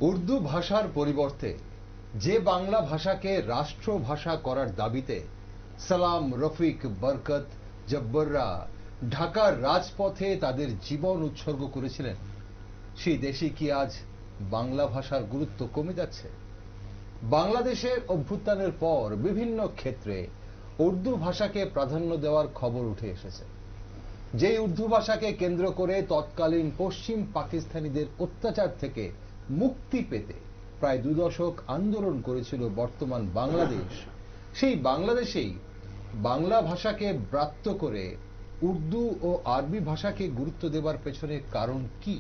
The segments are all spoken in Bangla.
উর্দু ভাষার পরিবর্তে যে বাংলা ভাষাকে রাষ্ট্রভাষা করার দাবিতে সালাম, রফিক, বরকত, জব্বররা ঢাকার রাজপথে তাদের জীবন উৎসর্গ করেছিলেন, সেই দেশে কি আজ বাংলা ভাষার গুরুত্ব কমে যাচ্ছে? বাংলাদেশের অভ্যুত্থানের পর বিভিন্ন ক্ষেত্রে উর্দু ভাষাকে প্রাধান্য দেওয়ার খবর উঠে এসেছে। যেই উর্দু ভাষাকে কেন্দ্র করে তৎকালীন পশ্চিম পাকিস্তানিদের অত্যাচার থেকে মুক্তি পেতে প্রায় 2 দশক আন্দোলন করেছিল বর্তমান বাংলাদেশ, সেই বাংলাদেশেই বাংলা ভাষাকে ব্রাত্য করে উর্দু ও আরবি ভাষাকে গুরুত্ব দেবার পেছনে কারণ কি?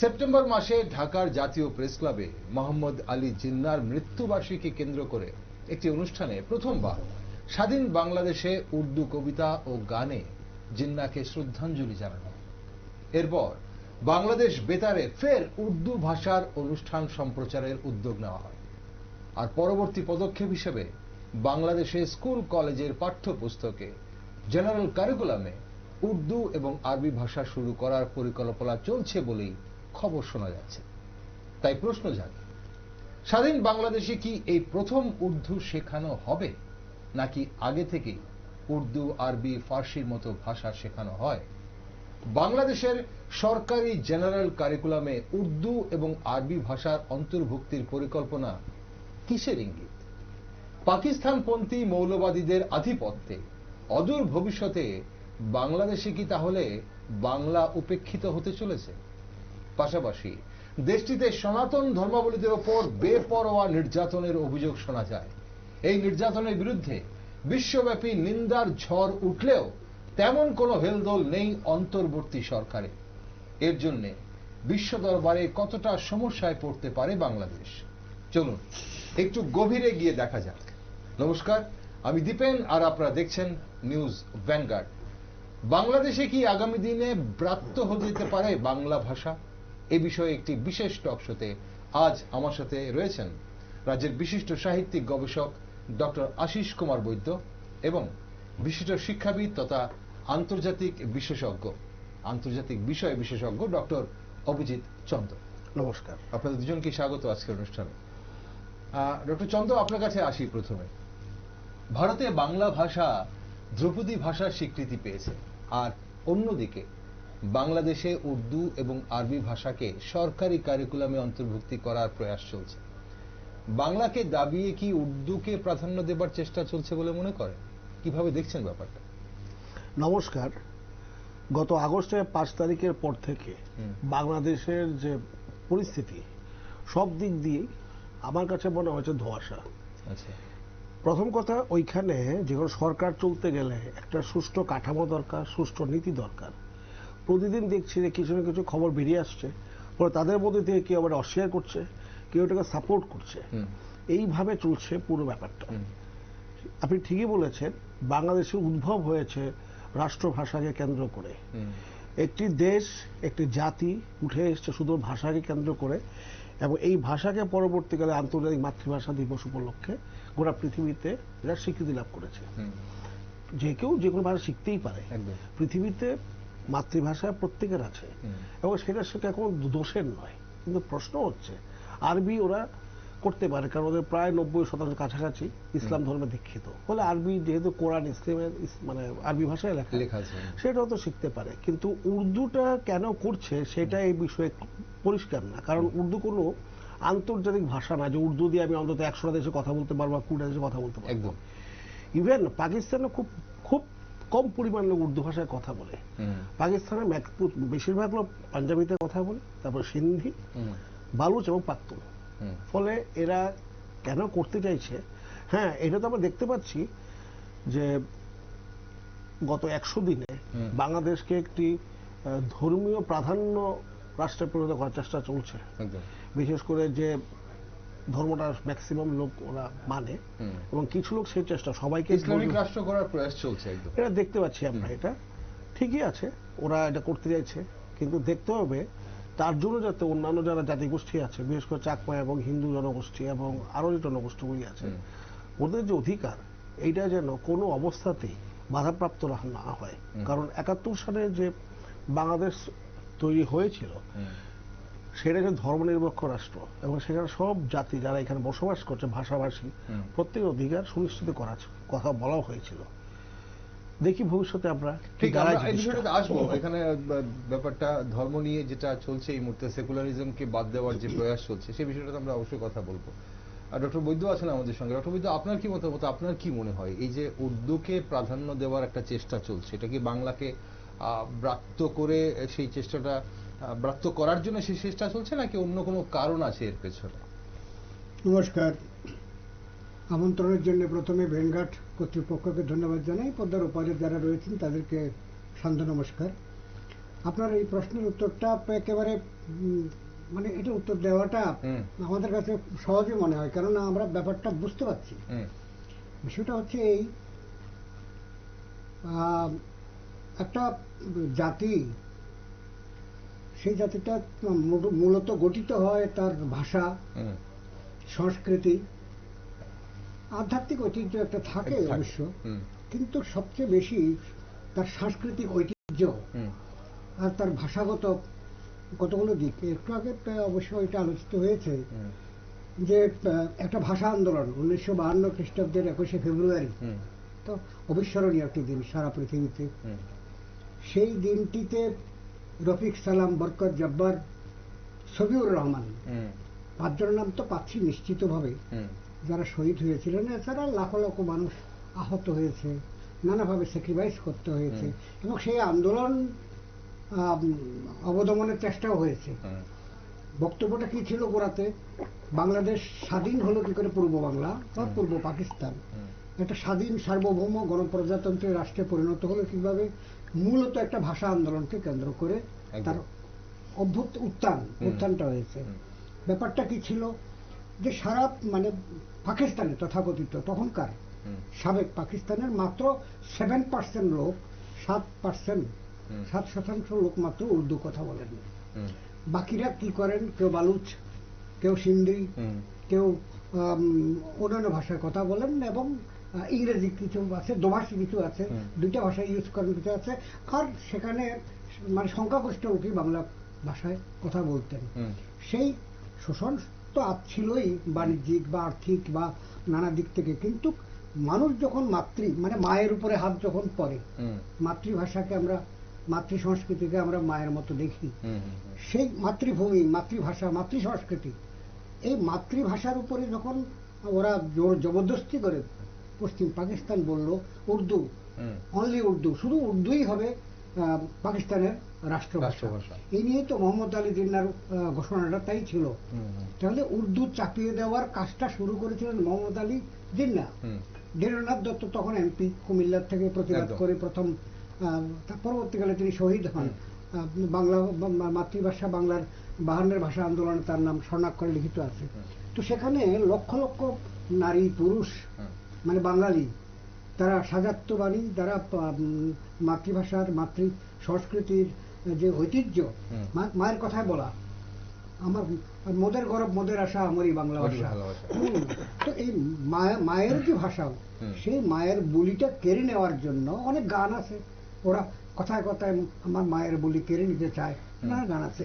সেপ্টেম্বর মাসে ঢাকার জাতীয় প্রেস ক্লাবে মোহাম্মদ আলী জিন্নাহর মৃত্যুবার্ষিকী কেন্দ্র করে একটি অনুষ্ঠানে প্রথমবার স্বাধীন বাংলাদেশে উর্দু কবিতা ও গানে জিন্নাহকে শ্রদ্ধাঞ্জলি জানানো। এরপর বাংলাদেশ বেতারে ফের উর্দু ভাষার অনুষ্ঠান সম্প্রচারের উদ্যোগ নেওয়া হয়। আর পরবর্তী পদক্ষেপ হিসেবে বাংলাদেশে স্কুল কলেজের পাঠ্যপুস্তকে জেনারেল কারিকুলামে উর্দু এবং আরবি ভাষা শুরু করার পরিকল্পনা চলছে বলেই খবর শোনা যাচ্ছে। তাই প্রশ্ন জাগে, স্বাধীন বাংলাদেশে কি এই প্রথম উর্দু শেখানো হবে, নাকি আগে থেকেই উর্দু, আরবি, ফার্সির মতো ভাষা শেখানো হয়? বাংলাদেশের সরকারি জেনারেল কারিকুলামে উর্দু এবং আরবি ভাষার অন্তর্ভুক্তির পরিকল্পনা কিসের ইঙ্গিত? পাকিস্তানপন্থী মৌলবাদীদের আধিপত্যে অদূর ভবিষ্যতে বাংলাদেশে কি তাহলে বাংলা উপেক্ষিত হতে চলেছে? পাশাপাশি দেশটিতে সনাতন ধর্মাবলম্বীদের ওপর বেপরোয়া নির্যাতনের অভিযোগ শোনা যায়। এই নির্যাতনের বিরুদ্ধে বিশ্বব্যাপী নিন্দার ঝড় উঠলেও তেমন কোনো হেলদোল নেই অন্তর্বর্তী সরকারে। এর জন্য বিশ্ব দরবারে কতটা সমস্যায় পড়তে পারে বাংলাদেশ, চলুন একটু গভীরে গিয়ে দেখা যাক। নমস্কার, আমি দীপেন আর আপনারা দেখছেন নিউজ ভ্যানগার্ড। বাংলাদেশে কি আগামী দিনে ব্রাত্য হতে যেতে পারে বাংলা ভাষা? এ বিষয়ে একটি বিশেষ টক শোতে আজ আমার সাথে রয়েছেন রাজ্যের বিশিষ্ট সাহিত্যিক গবেষক ডক্টর আশিস কুমার বৈদ্য এবং বিশিষ্ট শিক্ষাবিদ তথা আন্তর্জাতিক বিষয় বিশেষজ্ঞ ডক্টর অভিজিৎ চন্দ। নমস্কার, আপনাদের দুজনকে স্বাগত আজকের অনুষ্ঠানে। ডক্টর চন্দ, আপনার কাছে আসি প্রথমে। ভারতে বাংলা ভাষা ধ্রুপদী ভাষার স্বীকৃতি পেয়েছে, আর অন্যদিকে বাংলাদেশে উর্দু এবং আরবি ভাষাকে সরকারি কারিকুলামে অন্তর্ভুক্তি করার প্রয়াস চলছে। বাংলাকে দাবিয়ে কি উর্দুকে প্রাধান্য দেবার চেষ্টা চলছে বলে মনে করেন? কিভাবে দেখছেন ব্যাপারটা? নমস্কার। গত আগস্টের 5 তারিখের পর থেকে বাংলাদেশের যে পরিস্থিতি সব দিক দিয়ে আমার কাছে মনে হয়েছে ধোঁয়াশা। আচ্ছা, প্রথম কথা, ওইখানে যেখানে সরকার চলতে গেলে একটা সুষ্ঠু কাঠামো দরকার, সুষ্ঠু নীতি দরকার। প্রতিদিন দেখছি যে কিছু না কিছু খবর বেরিয়ে আসছে, পরে তাদের মধ্যে থেকে কেউ আবার অস্বীকার করছে, কেউ এটাকে সাপোর্ট করছে। এইভাবে চলছে পুরো ব্যাপারটা। আপনি ঠিকই বলেছেন, বাংলাদেশের উদ্ভব হয়েছে রাষ্ট্রভাষাকে কেন্দ্র করে। একটি দেশ, একটি জাতি উঠে এসছে শুধু ভাষাকে কেন্দ্র করে, এবং এই ভাষাকে পরবর্তীকালে আন্তর্জাতিক মাতৃভাষা দিবস উপলক্ষে গোটা পৃথিবীতে এরা স্বীকৃতি লাভ করেছে। যে কেউ যে কোনো ভাষা শিখতেই পারে, পৃথিবীতে মাতৃভাষা প্রত্যেকের আছে, এবং সেটা কোনো দোষের নয়। কিন্তু প্রশ্ন হচ্ছে, আরবি ওরা করতে পারে, কারণ ওদের প্রায় 90% কাছাকাছি ইসলাম ধর্মে দীক্ষিত, ফলে আরবি যেহেতু কোরআন ইসলামের মানে আরবি ভাষায় লেখা আছে, সেটাও তো শিখতে পারে। কিন্তু উর্দুটা কেন করছে সেটা এই বিষয়ে পরিষ্কার না, কারণ উর্দু কোনো আন্তর্জাতিক ভাষা না যে উর্দু দিয়ে আমি অন্তত 100টা দেশে কথা বলতে পারবো, 20টা দেশে কথা বলতে পারবো। ইভেন পাকিস্তানে খুব খুব কম পরিমাণে উর্দু ভাষায় কথা বলে। পাকিস্তানে বেশিরভাগ লোক পাঞ্জাবিতে কথা বলে, তারপর সিন্ধি, বালুচ এবং পাখতুন। ফলে এরা কেন করতে চাইছে, হ্যাঁ এটা তো আমরা দেখতে পাচ্ছি যে গত 100 দিনে বাংলাদেশকে একটি ধর্মীয় প্রাধান্য রাষ্ট্রে পরিণত করার চেষ্টা চলছে। বিশেষ করে যে ধর্মটা ম্যাক্সিমাম লোক ওরা মানে, এবং কিছু লোক সেই চেষ্টা সবাইকে ইসলামিক রাষ্ট্র করার প্রয়াস চলছে। এটা দেখতে পাচ্ছি আমরা। এটা ঠিকই আছে, ওরা এটা করতে চাইছে, কিন্তু দেখতে হবে তার জন্য যাতে অন্যান্য যারা জাতিগোষ্ঠী আছে, বিশেষ করে চাকমা এবং হিন্দু জনগোষ্ঠী এবং আরো যে জনগোষ্ঠীগুলি আছে, ওদের যে অধিকার, এইটা যেন কোনো অবস্থাতেই বাধাপ্রাপ্ত না হয়। কারণ 71 সালে যে বাংলাদেশ তৈরি হয়েছিল, সেটা হচ্ছে ধর্মনিরপেক্ষ রাষ্ট্র এবং সেখানে সব জাতি যারা এখানে বসবাস করছে ভাষাভাষী প্রত্যেকের অধিকার সুনিশ্চিত করার কথা বলা হয়েছিল। দেখি ভবিষ্যতে আমরা ঠিক এই বিষয়টাতে আসবো। এখানে ব্যাপারটা ধর্ম নিয়ে যেটা চলছে এই মুহূর্তে, সেকুলারিজমকে বাদ দেওয়ার যে প্রয়াস চলছে সেই বিষয়টাতে আমরা অবশ্যই কথা বলবো। আর ডক্টর বৈদ্য আছেন আমাদের সঙ্গে। ডক্টর বৈদ্য, আপনার কি মতামত, আপনার কি মনে হয় এই যে উর্দুকে প্রাধান্য দেওয়ার একটা চেষ্টা চলছে, এটা কি বাংলাকে ব্রাত্য করে সেই চেষ্টাটা ব্রাত্য করার জন্য সেই চেষ্টা চলছে নাকি অন্য কোনো কারণ আছে এর পেছনে? নমস্কার, আমন্ত্রণের জন্য প্রথমে ভেনঘাট কর্তৃপক্ষকে ধন্যবাদ জানাই। পদ্মার ওপারে যারা রয়েছেন তাদেরকে সান্ধ্য নমস্কার। আপনার এই প্রশ্নের উত্তরটা একেবারে মানে এটা উত্তর দেওয়াটা আমাদের কাছে সহজে মনে হয়, কেননা আমরা ব্যাপারটা বুঝতে পারছি। বিষয়টা হচ্ছে এই, একটা জাতি, সেই জাতিটা মূলত গঠিত হয় তার ভাষা, সংস্কৃতি, আধ্যাত্মিক ঐতিহ্য একটা থাকে অবশ্য, কিন্তু সবচেয়ে বেশি তার সাংস্কৃতিক ঐতিহ্য আর তার ভাষাগত কতগুলো দিক। একটু আগে অবশ্য এটা আলোচিত হয়েছে যে একটা ভাষা আন্দোলন 1952 খ্রিস্টাব্দের 21শে ফেব্রুয়ারি, তো অবিস্মরণীয় একটি দিন সারা পৃথিবীতে। সেই দিনটিতে রফিক, সালাম, বরকত, জব্বার, সবিউর রহমান, পাঁচজনের নাম তো পাচ্ছি নিশ্চিতভাবে, যারা শহীদ হয়েছিলেন। এছাড়া লাখো লাখো মানুষ আহত হয়েছে, নানাভাবে স্যাক্রিফাইস করতে হয়েছে এবং সেই আন্দোলন অবদমনের চেষ্টাও হয়েছে। বক্তব্যটা কি ছিল গোড়াতে? বাংলাদেশ স্বাধীন হলো কি করে পূর্ব বাংলা বা পূর্ব পাকিস্তান একটা স্বাধীন সার্বভৌম গণপ্রজাতন্ত্রের রাষ্ট্রে পরিণত হলো কিভাবে? মূলত একটা ভাষা আন্দোলনকে কেন্দ্র করে তার উত্থানটা হয়েছে। ব্যাপারটা কি ছিল যে সারা মানে পাকিস্তানে তথাকথিত তখনকার সাবেক পাকিস্তানের মাত্র 7% লোক, 7% লোক মাত্র উর্দু কথা বলেন। বাকিরা কি করেন? কেউ বালুচ, কেউ সিন্ধি, কেউ অন্যান্য ভাষায় কথা বলেন এবং ইংরেজি কিছু আছে, দোভাষী কিছু আছে, দুইটা ভাষা ইউজ করেন কিছু আছে। আর সেখানে মানে সংখ্যাগরিষ্ঠ লোকই বাংলা ভাষায় কথা বলতেন। সেই শোষণ তো ছিলই, বাণিজ্যিক বা আর্থিক বা নানা দিক থেকে, কিন্তু মানুষ যখন মানে মায়ের উপরে হাত যখন পড়ে, মাতৃভাষাকে আমরা, মাতৃ সংস্কৃতিকে আমরা মায়ের মতো দেখি, সেই মাতৃভূমি, মাতৃভাষা, মাতৃ সংস্কৃতি, এই মাতৃভাষার উপরে যখন ওরা জবরদস্তি করে পশ্চিম পাকিস্তান বলল উর্দু, অনলি উর্দু, শুধু উর্দুই হবে পাকিস্তানের রাষ্ট্রভাষা। এই নিয়ে তো মোহাম্মদ আলী জিন্নার ঘোষণাটা তাই ছিল। তাহলে উর্দু চাপিয়ে দেওয়ার কাজটা শুরু করেছিলেন মোহাম্মদ আলী জিন্না। ধীরেন্দ্রনাথ দত্ত তখন এমপি, কুমিল্লার থেকে প্রতিবাদ করে প্রথম, পরবর্তীকালে তিনি শহীদ হন। বাংলা মাতৃভাষা, বাংলার 52 ভাষা আন্দোলনে তার নাম স্বর্ণাক্ষরে লিখিত আছে। তো সেখানে লক্ষ লক্ষ নারী পুরুষ মানে বাঙালি, তারা সাজাত্যবাণী, তারা মাতৃভাষার, মাতৃ সংস্কৃতির যে ঐতিহ্য, মায়ের কথায় বলা, আমার মোদের গৌরব মোদের আশা আমারই বাংলা ভাষা। তো এই মায়ের যে ভাষা, সেই মায়ের বলিটা কেড়ে নেওয়ার জন্য অনেক গান আছে। ওরা কথায় কথায় আমার মায়ের বলি কেড়ে নিতে চায়, নানা গান আছে।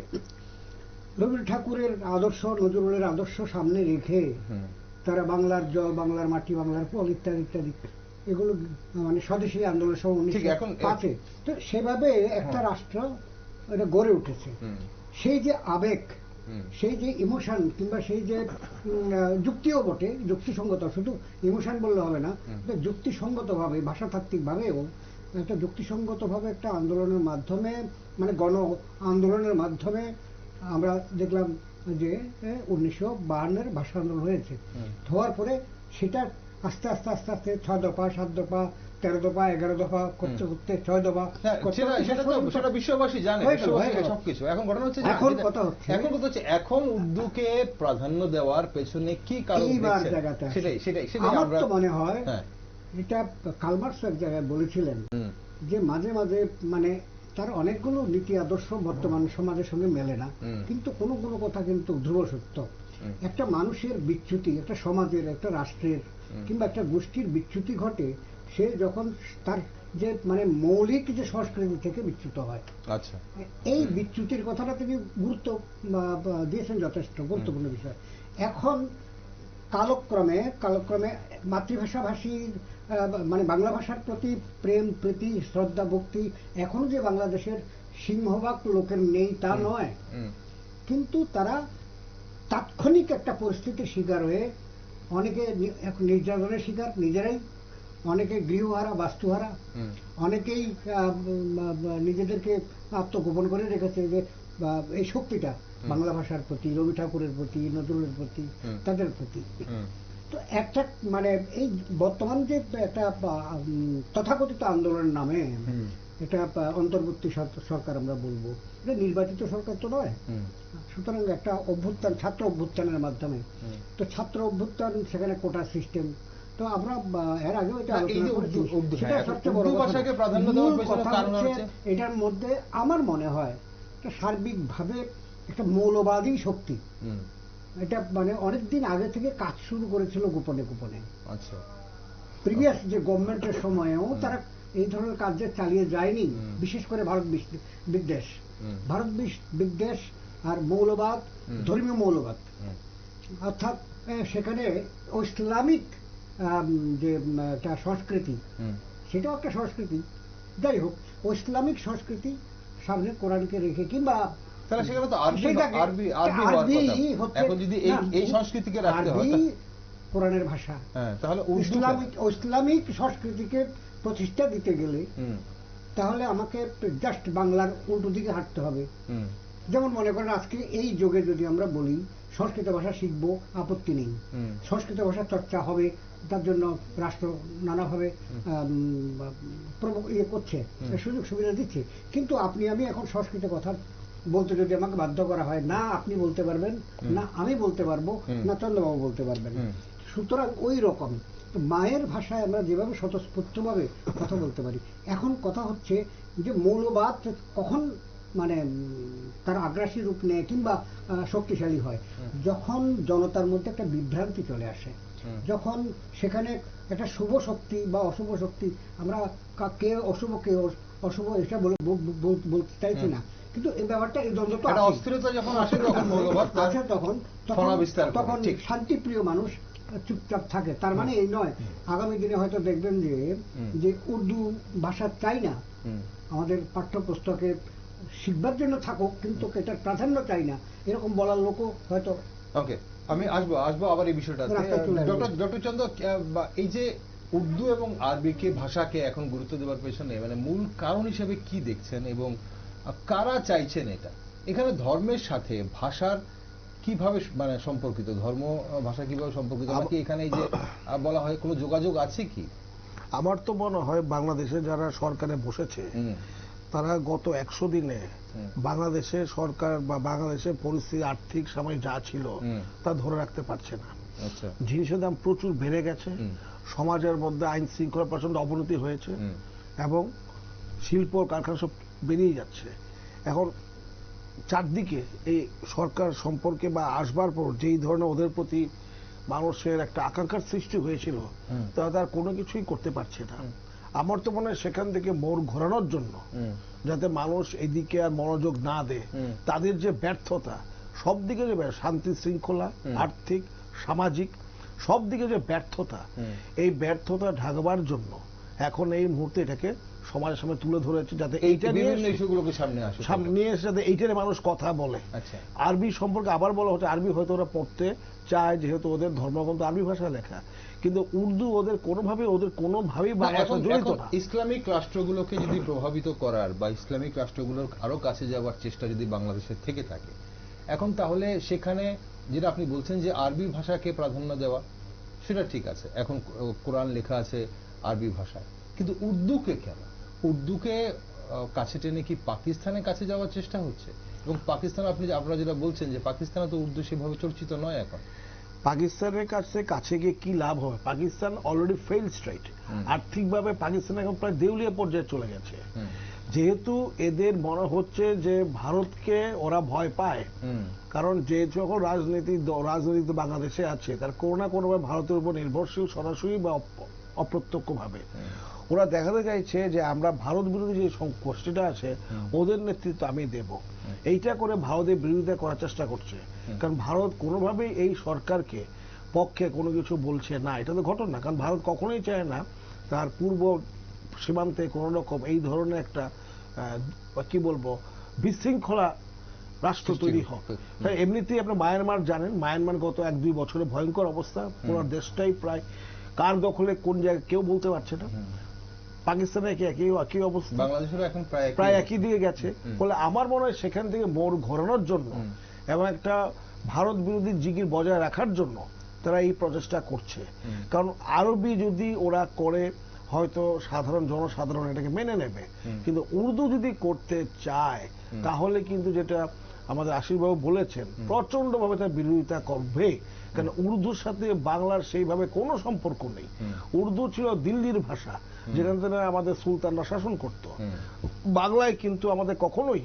রবীন্দ্রনাথ ঠাকুরের আদর্শ, নজরুলের আদর্শ সামনে রেখে তারা বাংলার জল, বাংলার মাটি, বাংলার ফল ইত্যাদি ইত্যাদি, এগুলো মানে স্বদেশী আন্দোলন সহ 1905-এ তো সেভাবে একটা রাষ্ট্র এটা গড়ে উঠেছে। সেই যে আবেগ, সেই যে ইমোশন, কিংবা সেই যে যুক্তিও বটে, যুক্তিসঙ্গত, শুধু ইমোশন বললে হবে না, যুক্তিসঙ্গতভাবে, ভাষাতাত্ত্বিকভাবেও একটা যুক্তিসঙ্গতভাবে একটা আন্দোলনের মাধ্যমে, মানে গণ আন্দোলনের মাধ্যমে আমরা দেখলাম যে 1952-এর ভাষা আন্দোলন হয়েছে। হওয়ার পরে সেটা আস্তে আস্তে আস্তে আস্তে 6 দফা, 7 দফা, 13 দফা, 11 দফা করতে করতে 6 দফা, সেটা বিশ্ববাসী জানে, সবকিছু। এখন ঘটনা হচ্ছে, এখন কথা হচ্ছে এখন উর্দুকে প্রাধান্য দেওয়ার পেছনে কি কারণ? সেটাই আমার তো মনে হয় এটা কার্ল মার্কস এক জায়গায় বলেছিলেন যে মাঝে মাঝে মানে তার অনেকগুলো নীতি আদর্শ বর্তমান সমাজের সঙ্গে মেলে না, কিন্তু কোনো কোনো কথা কিন্তু ধ্রুব সত্য। একটা মানুষের বিচ্যুতি, একটা সমাজের, একটা রাষ্ট্রের কিংবা একটা গোষ্ঠীর বিচ্যুতি ঘটে সে যখন তার যে মানে মৌলিক যে সংস্কৃতি থেকে বিচ্যুত হয়। আচ্ছা, এই বিচ্যুতির কথাটা তিনি গুরুত্ব দিয়েছেন, যথেষ্ট গুরুত্বপূর্ণ বিষয়। এখন কালক্রমে মাতৃভাষাভাষীর মানে বাংলা ভাষার প্রতি প্রেম, প্রীতি, শ্রদ্ধা, ভক্তি এখনো যে বাংলাদেশের সিংহভাগ লোকের নেই তা নয়, কিন্তু তারা তাৎক্ষণিক একটা পরিস্থিতির শিকার হয়ে অনেকে নির্যাতনের শিকার নিজেরাই, অনেকে গৃহহারা, বাস্তুহারা, অনেকেই নিজেদেরকে আত্মগোপন করে রেখেছে যে এই শক্তিটা বাংলা ভাষার প্রতি, রবি ঠাকুরের প্রতি, নজরুলের প্রতি, তাদের প্রতি। তো একটা মানে এই বর্তমান যে একটা তথাকথিত আন্দোলনের নামে এটা অন্তর্বর্তী সরকার আমরা বলবো, এটা নির্বাচিত সরকার তো নয়। সুতরাং একটা অভ্যুত্থান, ছাত্র অভ্যুত্থানের মাধ্যমে, তো ছাত্র অভ্যুত্থান, সেখানে কোটা সিস্টেম, তো আমরা এর আগেও এটা আলোচনা করেছি। সেটা সবচেয়ে বড় কথা হচ্ছে এটার মধ্যে আমার মনে হয় একটা সার্বিকভাবে একটা মৌলবাদী শক্তি, এটা মানে অনেকদিন আগে থেকে কাজ শুরু করেছিল গোপনে গোপনে। আচ্ছা, প্রিভিয়াস যে গভর্নমেন্টের সময়েও তারা এই ধরনের কাজ চালিয়ে যায়নি, বিশেষ করে ভারত বিদ্বেষ আর মৌলবাদ, ধর্মীয় মৌলবাদ, অর্থাৎ সেখানে ইসলামিক যে একটা সংস্কৃতি, সেটাও একটা সংস্কৃতি, যাই হোক ইসলামিক সংস্কৃতি সামনে কোরআনকে রেখে, কিংবা কোরআনের ভাষা, তাহলে ইসলামিক সংস্কৃতিকে প্রতিষ্ঠা দিতে গেলে তাহলে আমাকে জাস্ট বাংলার উল্টো দিকে হাঁটতে হবে। যেমন মনে করেন আজকে এই যুগে যদি আমরা বলি সংস্কৃত ভাষা শিখবো, আপত্তি নেই, সংস্কৃত ভাষা চর্চা হবে, তার জন্য রাষ্ট্র নানাভাবে ইয়ে করছে, সুযোগ সুবিধা দিচ্ছে। কিন্তু আপনি আমি এখন সংস্কৃত কথা বলতে যদি আমাকে বাধ্য করা হয়, না আপনি বলতে পারবেন, না আমি বলতে পারবো, না চন্দ্রবাবু বলতে পারবেন। সুতরাং ওই রকম মায়ের ভাষায় আমরা যেভাবে স্বতঃস্ফূর্তভাবে কথা বলতে পারি। এখন কথা হচ্ছে যে মৌলবাদ কখন মানে তার আগ্রাসী রূপ নেয় কিংবা শক্তিশালী হয়, যখন জনতার মধ্যে একটা বিভ্রান্তি চলে আসে, যখন সেখানে একটা শুভ শক্তি বা অশুভ শক্তি, আমরা কে অশুভ কে অশুভ এটা বলতে চাইছি না, কিন্তু এই ব্যাপারটা এই দ্বন্দ্বটা অস্থিরতা যখন আসে তখন শান্তিপ্রিয় মানুষ চুপচাপ থাকে। তার মানে এই নয় আগামী দিনে হয়তো দেখবেন যে উর্দু ভাষা চাই না আমাদের পাঠ্যপুস্তকে শিখবার জন্য থাকুক, কিন্তু এটার প্রাধান্য চাই না, এরকম বলার লোকও হয়তো। ওকে, আমি আসবো আবার এই বিষয়টা। ডক্টর চন্দ্র, এই যে উর্দু এবং আরবিকে ভাষাকে এখন গুরুত্ব দেওয়ার পেছনে মানে মূল কারণ হিসেবে কি দেখছেন এবং কারা চাইছেন এটা? এখানে ধর্মের সাথে ভাষার কিভাবে মানে সম্পর্কিত, ধর্ম ভাষা কিভাবে সম্পর্কিত, নাকি এখানে এই যে বলা হয় কোনো যোগাযোগ আছে কি? আমার তো মনে হয় বাংলাদেশে যারা সরকারে বসেছে তারা গত 100 দিনে বাংলাদেশের সরকার বা বাংলাদেশের পরিস্থিতি আর্থিক সামাজিক যা ছিল তা ধরে রাখতে পারছে না। জিনিসের দাম প্রচুর বেড়ে গেছে, সমাজের মধ্যে আইন শৃঙ্খলা প্রচন্ড অবনতি হয়েছে এবং শিল্প কারখানা সব বেরিয়ে যাচ্ছে। এখন চারদিকে এই সরকার সম্পর্কে বা আসবার পর যেই ধরনের ওদের প্রতি মানুষের একটা আকাঙ্ক্ষার সৃষ্টি হয়েছিল তা তার কোনো কিছুই করতে পারছে না। আমার তো মনে হয় সেখান থেকে মোড় ঘোরানোর জন্য, যাতে মানুষ এদিকে আর মনোযোগ না দেয়, তাদের যে ব্যর্থতা সব দিকে, যে শান্তি শৃঙ্খলা, আর্থিক, সামাজিক সব দিকে যে ব্যর্থতা, এই ব্যর্থতা ঢাকবার জন্য এখন এই মুহূর্তে এটাকে সমাজের সামনে তুলে ধরেছে, যাতে এইটা সামনে এসে যাতে এইটারে মানুষ কথা বলে। আরবি সম্পর্কে আবার বলা হচ্ছে আরবি হয়তো ওরা পড়তে চায়, যেহেতু ওদের ধর্মগ্রন্থ আরবি ভাষায় লেখা, কিন্তু উর্দু ওদের কোনোভাবেই বাংলা জড়িত না। ইসলামিক রাষ্ট্রগুলোকে যদি প্রভাবিত করার বা ইসলামিক রাষ্ট্রগুলোর আরো কাছে যাওয়ার চেষ্টা যদি বাংলাদেশের থেকে থাকে এখন, তাহলে সেখানে যেটা আপনি বলছেন যে আরবি ভাষাকে প্রাধান্য দেওয়া, সেটা ঠিক আছে, এখন কোরআন লেখা আছে আরবি ভাষায়, কিন্তু উর্দুকে কেন? উর্দুকে কাছে টেনে কি পাকিস্তানের কাছে যাওয়ার চেষ্টা হচ্ছে? এবং পাকিস্তান আপনারা যেটা বলছেন যে পাকিস্তানে তো উর্দু সেভাবে চর্চিত নয় এখন। পাকিস্তানের কাছে গিয়ে কি লাভ হবে? পাকিস্তান অলরেডি ফেইল স্টেট, আর্থিকভাবে পাকিস্তান এখন প্রায় দেউলিয়া পর্যায়ে চলে গেছে। যেহেতু এদের মনে হচ্ছে যে ভারতকে ওরা ভয় পায়, কারণ যে যখন রাজনীতি বাংলাদেশে আছে তার কোনো না কোনোভাবে ভারতের উপর নির্ভরশীল, সরাসরি বা অপ্রত্যক্ষভাবে। ওরা দেখাতে চাইছে যে আমরা ভারত বিরোধী যে গোষ্ঠীটা আছে ওদের নেতৃত্ব আমি দেব, এইটা করে ভারতের বিরোধিতা করার চেষ্টা করছে। কারণ ভারত কোনোভাবেই এই সরকারকে পক্ষে কোনো কিছু বলছে না, এটা তো ঘটনা। কারণ ভারত কখনোই চায় না তার পূর্ব সীমান্তে কোন রকম এই ধরনের একটা কি বলবো বিশৃঙ্খলা রাষ্ট্র তৈরি হোক। এমনিতেই আপনি মায়ানমার জানেন, মায়ানমার গত 1-2 বছরে ভয়ঙ্কর অবস্থা, পুরো দেশটাই প্রায় কার দখলে কোন জায়গায় কেউ বলতে পারছে না। পাকিস্তানে একই অবস্থা, বাংলাদেশের এখন প্রায় একই দিকে গেছে। ফলে আমার মনে হয় সেখান থেকে মোড় ঘোরানোর জন্য এবং একটা ভারত বিরোধী জিগির বজায় রাখার জন্য তারা এই প্রচেষ্টা করছে। কারণ আরবি যদি ওরা করে হয়তো সাধারণ জনসাধারণ এটাকে মেনে নেবে, কিন্তু উর্দু যদি করতে চায় তাহলে কিন্তু যেটা আমাদের আশিসবাবু বলেছেন প্রচন্ডভাবে তার বিরোধিতা করবে। কারণ উর্দুর সাথে বাংলার সেইভাবে কোনো সম্পর্ক নেই। উর্দু ছিল দিল্লির ভাষা, যেখান থেকে আমাদের সুলতানরা শাসন করত। বাংলায় কিন্তু আমাদের কখনোই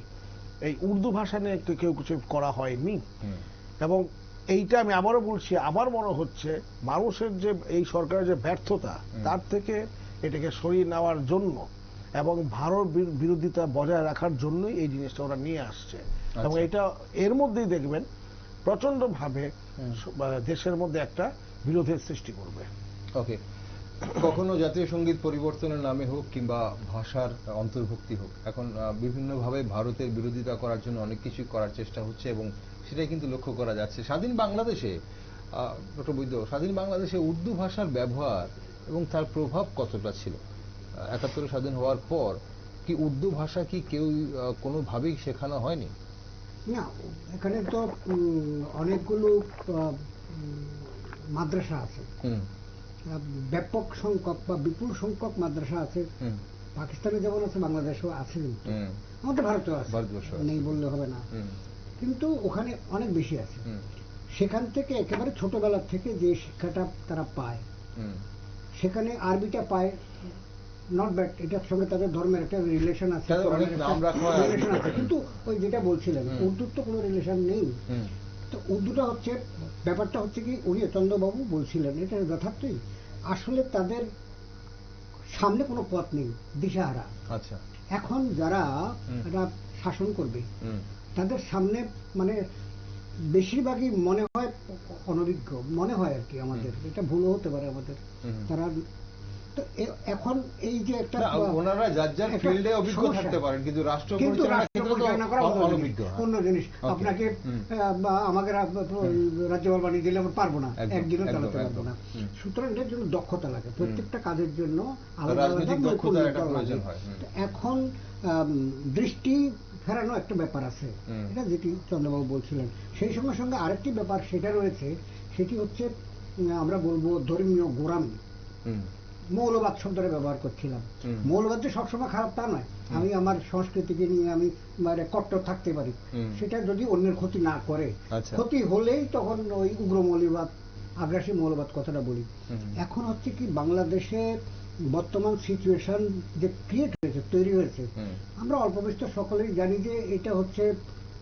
এই উর্দু ভাষা নিয়ে কেউ কিছু করা হয়নি। এবং এইটা আমি আবারও বলছি, আমার মনে হচ্ছে মানুষের যে এই সরকারের যে ব্যর্থতা তার থেকে এটাকে সরিয়ে নেওয়ার জন্য এবং ভারত বিরোধিতা বজায় রাখার জন্যই এই জিনিসটা ওরা নিয়ে আসছে। এবং এটা এর মধ্যেই দেখবেন প্রচন্ড ভাবে দেশের মধ্যে একটা বিরোধের সৃষ্টি করবে। ওকে, কখনো জাতীয় সঙ্গীত পরিবর্তনের নামে হোক কিংবা ভাষার অন্তর্ভুক্তি হোক, এখন বিভিন্নভাবে ভারতের বিরোধিতা করার জন্য অনেক কিছু করার চেষ্টা হচ্ছে এবং সেটাই কিন্তু লক্ষ্য করা যাচ্ছে। স্বাধীন বাংলাদেশে ডক্টর বৈদ্য, স্বাধীন বাংলাদেশে উর্দু ভাষার ব্যবহার এবং তার প্রভাব কতটা ছিল? ৭১ স্বাধীন হওয়ার পর কি উর্দু ভাষা কি কেউ কোনোভাবেই শেখানো হয়নি? না, এখানে তো অনেকগুলো মাদ্রাসা আছে, ব্যাপক সংখ্যক বা বিপুল সংখ্যক মাদ্রাসা আছে। পাকিস্তানে যেমন আছে বাংলাদেশেও আছে, আমাদের ভারতেও আছে, নেই বললে হবে না। কিন্তু ওখানে অনেক বেশি আছে। সেখান থেকে একেবারে ছোটবেলা থেকে যে শিক্ষাটা তারা পায়, সেখানে আরবিটা পায়, নট ব্যাড, এটার সঙ্গে তাদের ধর্মের একটা রিলেশন আছে, কিন্তু ওই যেটা বলছিলেন উর্দুর তো কোনো রিলেশন নেই। তো উর্দুটা হচ্ছে, ব্যাপারটা হচ্ছে কি, উনি চন্দ্রবাবু বলছিলেন এটা যথার্থই, আসলে তাদের সামনে কোনো পথ নেই, দিশাহারা। আচ্ছা, এখন যারা এটা শাসন করবে তাদের সামনে মানে বেশিরভাগই মনে হয় অনভিজ্ঞ, মনে হয় আর কি, আমাদের এটা ভুলও হতে পারে আমাদের। তারা তো এখন এই যে একটা ওনারা যার যার ফিল্ডে অভিজ্ঞ থাকতে পারেন, কিন্তু রাষ্ট্র পরিচালনা করা অনভিজ্ঞ অন্য জিনিস। আপনাকে আমাকে রাজ্যপাল বানিয়ে দিলে আমরা পারবো না, একদিনও চালাতে পারবো না। সুতরাং এটার জন্য দক্ষতা লাগে, প্রত্যেকটা কাজের জন্য আলাদা আলাদা। এখন দৃষ্টি ফেরানো একটা ব্যাপার আছে, এটা যেটি চন্দ্রবাবু বলছিলেন। সেই সঙ্গে সঙ্গে আরেকটি ব্যাপার সেটা রয়েছে, সেটি হচ্ছে আমরা বলবো ধর্মীয় গোড়ামি। মৌলবাদ শব্দটা ব্যবহার করছিলাম। মৌলবাদ যে সবসময় খারাপ তা নয়, আমি আমার সংস্কৃতিকে নিয়ে আমি মানে কট্টর থাকতে পারি, সেটা যদি অন্যের ক্ষতি না করে। ক্ষতি হলেই তখন ওই উগ্র মৌলবাদ, আগ্রাসী মৌলবাদ কথাটা বলি। এখন হচ্ছে কি, বাংলাদেশে বর্তমান সিচুয়েশন যে ক্রিয়েট হয়েছে, তৈরি হয়েছে, আমরা অল্প বিস্তর সকলেই জানি যে এটা হচ্ছে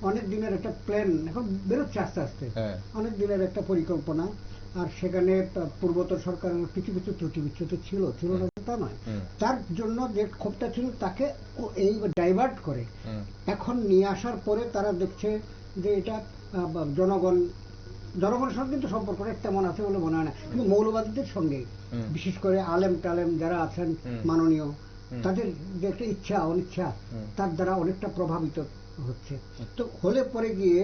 অনেক দিনের একটা প্ল্যান, এখন বেরোচ্ছে আস্তে আস্তে, অনেক দিনের একটা পরিকল্পনা। আর সেখানে পূর্বতন সরকারের কিছু কিছু ত্রুটি বিচ্যুতি ছিল না তা নয়। তার জন্য যে ক্ষোভটা ছিল তাকে এই ডাইভার্ট করে এখন নিয়ে আসার পরে তারা দেখছে যে এটা জনগণের সঙ্গে কিন্তু সম্পর্কটা তেমন আছে বলে মনে হয় না, কিন্তু মৌলবাদীদের সঙ্গে, বিশেষ করে আলেম টালেম যারা আছেন মাননীয়, তাদের যে একটা ইচ্ছা অনিচ্ছা তার দ্বারা অনেকটা প্রভাবিত হচ্ছে। তো হলে পরে গিয়ে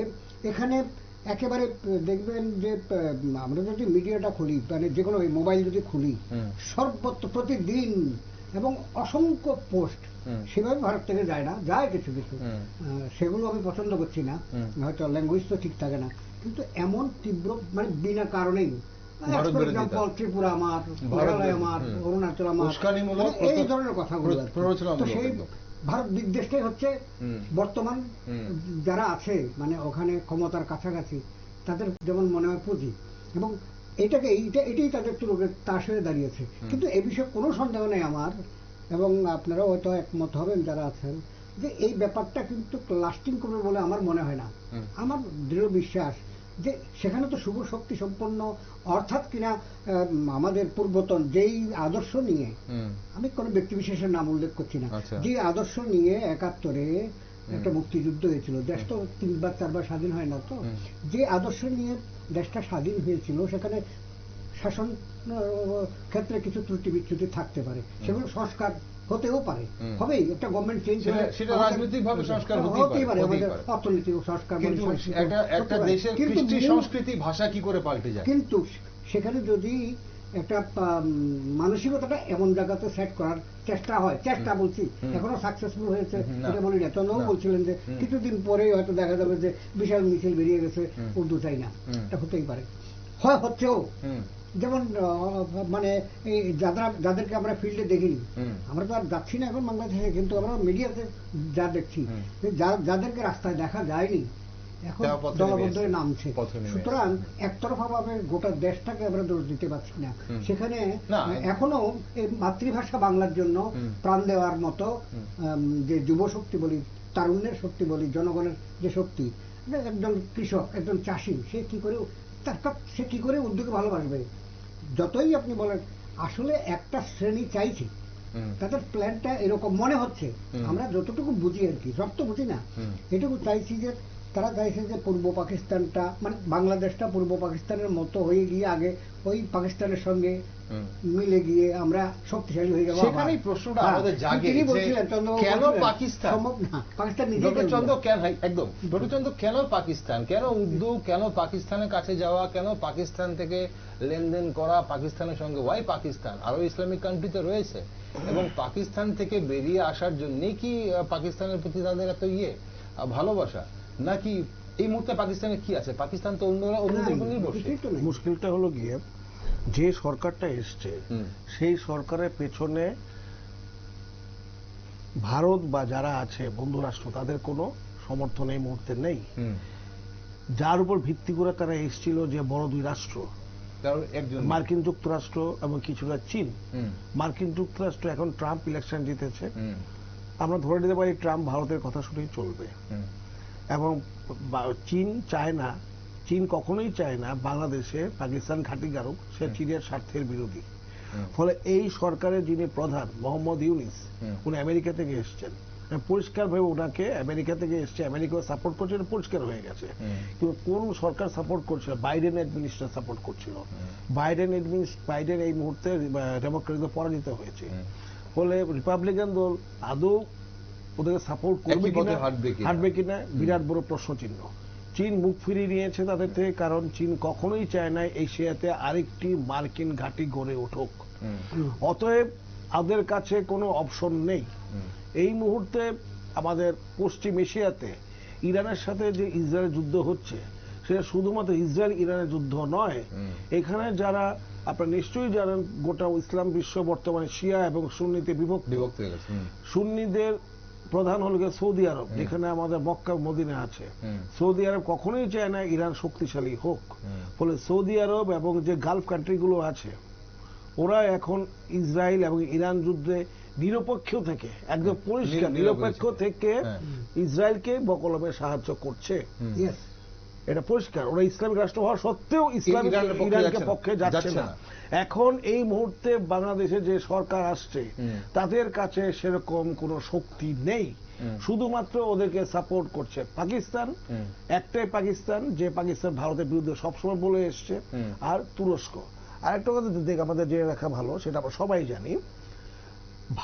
এখানে একেবারে দেখবেন যে আমরা যদি মিডিয়াটা খুলি, মানে যে কোনো মোবাইল যদি খুলি, সর্বত্র প্রতিদিন এবং অসংখ্য পোস্ট, সেভাবে ভারত থেকে যায় না, যায় কিছু কিছু, সেগুলো আমি পছন্দ করছি না, হয়তো ল্যাঙ্গুয়েজ তো ঠিক থাকে না, কিন্তু এমন তীব্র মানে বিনা কারণেই ত্রিপুরা আমার, মেঘালয় আমার, অরুণাচল আমার, এই ধরনের কথাগুলো। তো সেই ভারত বিদ্বেষটাই হচ্ছে বর্তমান যারা আছে মানে ওখানে ক্ষমতার কাছাকাছি, তাদের যেমন মনে হয় পুঁজি, এবং এটাই তাদের তাস হয়ে দাঁড়িয়েছে। কিন্তু এ বিষয়ে কোনো সন্দেহ নেই আমার, এবং আপনারাও হয়তো একমত হবেন যারা আছেন, যে এই ব্যাপারটা কিন্তু লাস্টিং করবে বলে আমার মনে হয় না। আমার দৃঢ় বিশ্বাস যে সেখানে তো শুভ শক্তি সম্পন্ন, অর্থাৎ কিনা আমাদের পূর্বতন যেই আদর্শ নিয়ে, আমি কোনো ব্যক্তি বিশেষের নাম উল্লেখ করছি না, যে আদর্শ নিয়ে 71-এ একটা মুক্তিযুদ্ধ হয়েছিল, দেশ তো 3-4 স্বাধীন হয় না, তো যে আদর্শ নিয়ে দেশটা স্বাধীন হয়েছিল সেখানে শাসন ক্ষেত্রে কিছু ত্রুটি বিচ্যুতি থাকতে পারে, সেগুলো সংস্কার হতেও পারে, হবেই। একটা গভর্নমেন্ট চেঞ্জ হলে সেটা রাজনৈতিকভাবে সংস্কার হতেই পারে, আমাদের অর্থনৈতিক সংস্কার, একটা দেশের কৃষ্টি সংস্কৃতি ভাষা কি করে পাল্টে যায়। কিন্তু সেখানে যদি একটা মানসিকতাটা এমন জায়গাতে সেট করার চেষ্টা হয়, চেষ্টা বলছি, এখনো সাকসেসফুল হয়েছে এটা বলি না। চন্দ্রবাবু বলছিলেন যে কিছুদিন পরেই হয়তো দেখা যাবে যে বিশাল মিছিল বেরিয়ে গেছে উর্দু চাই না, এটা হতেই পারে, হয় হচ্ছেও। যেমন মানে এই যাদেরকে আমরা ফিল্ডে দেখিনি, আমরা তো আর যাচ্ছি না এখন বাংলাদেশে, কিন্তু আমরা মিডিয়াতে যা দেখছি, যাদেরকে রাস্তায় দেখা যায়নি এখন দলবদ্ধ নামছে। সুতরাং একতরফা ভাবে গোটা দেশটাকে আমরা দোষ দিতে পারছি না। সেখানে এখনো এই মাতৃভাষা বাংলার জন্য প্রাণ দেওয়ার মতো যে যুব শক্তি বলি, তারুণ্যের শক্তি বলি, জনগণের যে শক্তি, একজন কৃষক, একজন চাষি, সে কি করে উর্দুকে ভালোবাসবে? যতই আপনি বলেন, আসলে একটা শ্রেণী চাইছে, তাদের প্ল্যানটা এরকম মনে হচ্ছে, আমরা যতটুকু বুঝি আর কি, সব তো বুঝি না, এটুকু চাইছি যে তারা চাইছে যে পূর্ব পাকিস্তানটা, মানে বাংলাদেশটা পূর্ব পাকিস্তানের মতো হয়ে গিয়ে আগে ওই পাকিস্তানের সঙ্গে মিলে গিয়ে আমরা শক্তিশালী হয়ে যাবো। সেখানেই প্রশ্নটা আমাদের জাগে, কেন পাকিস্তান? পাকিস্তান একদম ডক্টর কেন পাকিস্তান, কেন উর্দু, কেন পাকিস্তানের কাছে যাওয়া, কেন পাকিস্তান থেকে লেনদেন করা, পাকিস্তানের সঙ্গে ওয়াই পাকিস্তান? আরো ইসলামিক কান্ট্রিতে রয়েছে, এবং পাকিস্তান থেকে বেরিয়ে আসার জন্য কি পাকিস্তানের প্রতি তাদের এত ভালোবাসা, নাকি এই মুহূর্তে পাকিস্তানে কি আছে? পাকিস্তান তো অন্যরা নির্ভরশীল। মুশকিলটা হলো গিয়ে যে সরকারটা এসছে সেই সরকারের পেছনে ভারত বা যারা আছে বন্ধু রাষ্ট্র, তাদের কোনো সমর্থন এই মুহূর্তে নেই, যার উপর ভিত্তি করে তারা এসেছিল যে বড় দুই রাষ্ট্র, মার্কিন যুক্তরাষ্ট্র এবং কিছুটা চীন। মার্কিন যুক্তরাষ্ট্র এখন ট্রাম্প ইলেকশন জিতেছে, আমরা ধরে নিতে পারি ট্রাম্প ভারতের কথা শুনেই চলবে, এবং চীন চায় না, চীন কখনোই চায় না বাংলাদেশে পাকিস্তান ঘাঁটি গাড়ুক, সে চীনের স্বার্থের বিরোধী। ফলে এই সরকারের যিনি প্রধান মোহাম্মদ ইউনিস, উনি আমেরিকা থেকে এসছেন, পরিষ্কার ভাবে ওনাকে আমেরিকা থেকে এসছে, আমেরিকা সাপোর্ট করছে, পরিষ্কার হয়ে গেছে। কিন্তু কোন সরকার সাপোর্ট করছিল? বাইডেন অ্যাডমিনিস্ট্রেশন সাপোর্ট করছিল। বাইডেন এই মুহূর্তে ডেমোক্রেটদের পরাজিত হয়েছে, ফলে রিপাবলিকান দল আদৌ ওদেরকে সাপোর্ট করবে কিনা, হাঁটবে কিনা, বিরাট বড় প্রশ্ন চিহ্ন। চীন মুখ ফিরিয়ে নিয়েছে তাদের থেকে, কারণ চীন কখনোই চায় না এশিয়াতে আরেকটি মার্কিন ঘাঁটি গড়ে উঠুক। অতএব ওদের কাছে কোনো অপশন নেই এই মুহূর্তে। আমাদের পশ্চিম এশিয়াতে ইরানের সাথে যে ইসরায়েল যুদ্ধ হচ্ছে, সেটা শুধুমাত্র ইসরায়েল ইরানের যুদ্ধ নয়, এখানে যারা আপনারা নিশ্চয়ই জানেন গোটা ইসলাম বিশ্ব বর্তমানে শিয়া এবং সুন্নিতে বিভক্ত। সুন্নিদের প্রধান হল সৌদি আরব, যেখানে আমাদের মক্কা মদিনা আছে। সৌদি আরব কখনোই চায় না ইরান শক্তিশালী হোক, ফলে সৌদি আরব এবং যে গালফ কান্ট্রিগুলো আছে, ওরা এখন ইসরায়েল এবং ইরান যুদ্ধে নিরপেক্ষ থেকে, একদম পরিষ্কার নিরপেক্ষ থেকে ইসরায়েলকে বকলমে সাহায্য করছে। এটা পরিষ্কার, ওরা ইসলামিক রাষ্ট্র হওয়া সত্ত্বেও ইরানকে পক্ষে যাচ্ছে না। এখন এই মুহূর্তে বাংলাদেশে যে সরকার আসছে, তাদের কাছে সেরকম কোনো শক্তি নেই, শুধুমাত্র ওদেরকে সাপোর্ট করছে পাকিস্তান। একটাই পাকিস্তান, যে পাকিস্তান ভারতের বিরুদ্ধে সবসময় বলে এসছে, আর তুরস্ক। আর একটা কথা আমাদের জেনে রাখা ভালো, সেটা আমরা সবাই জানি,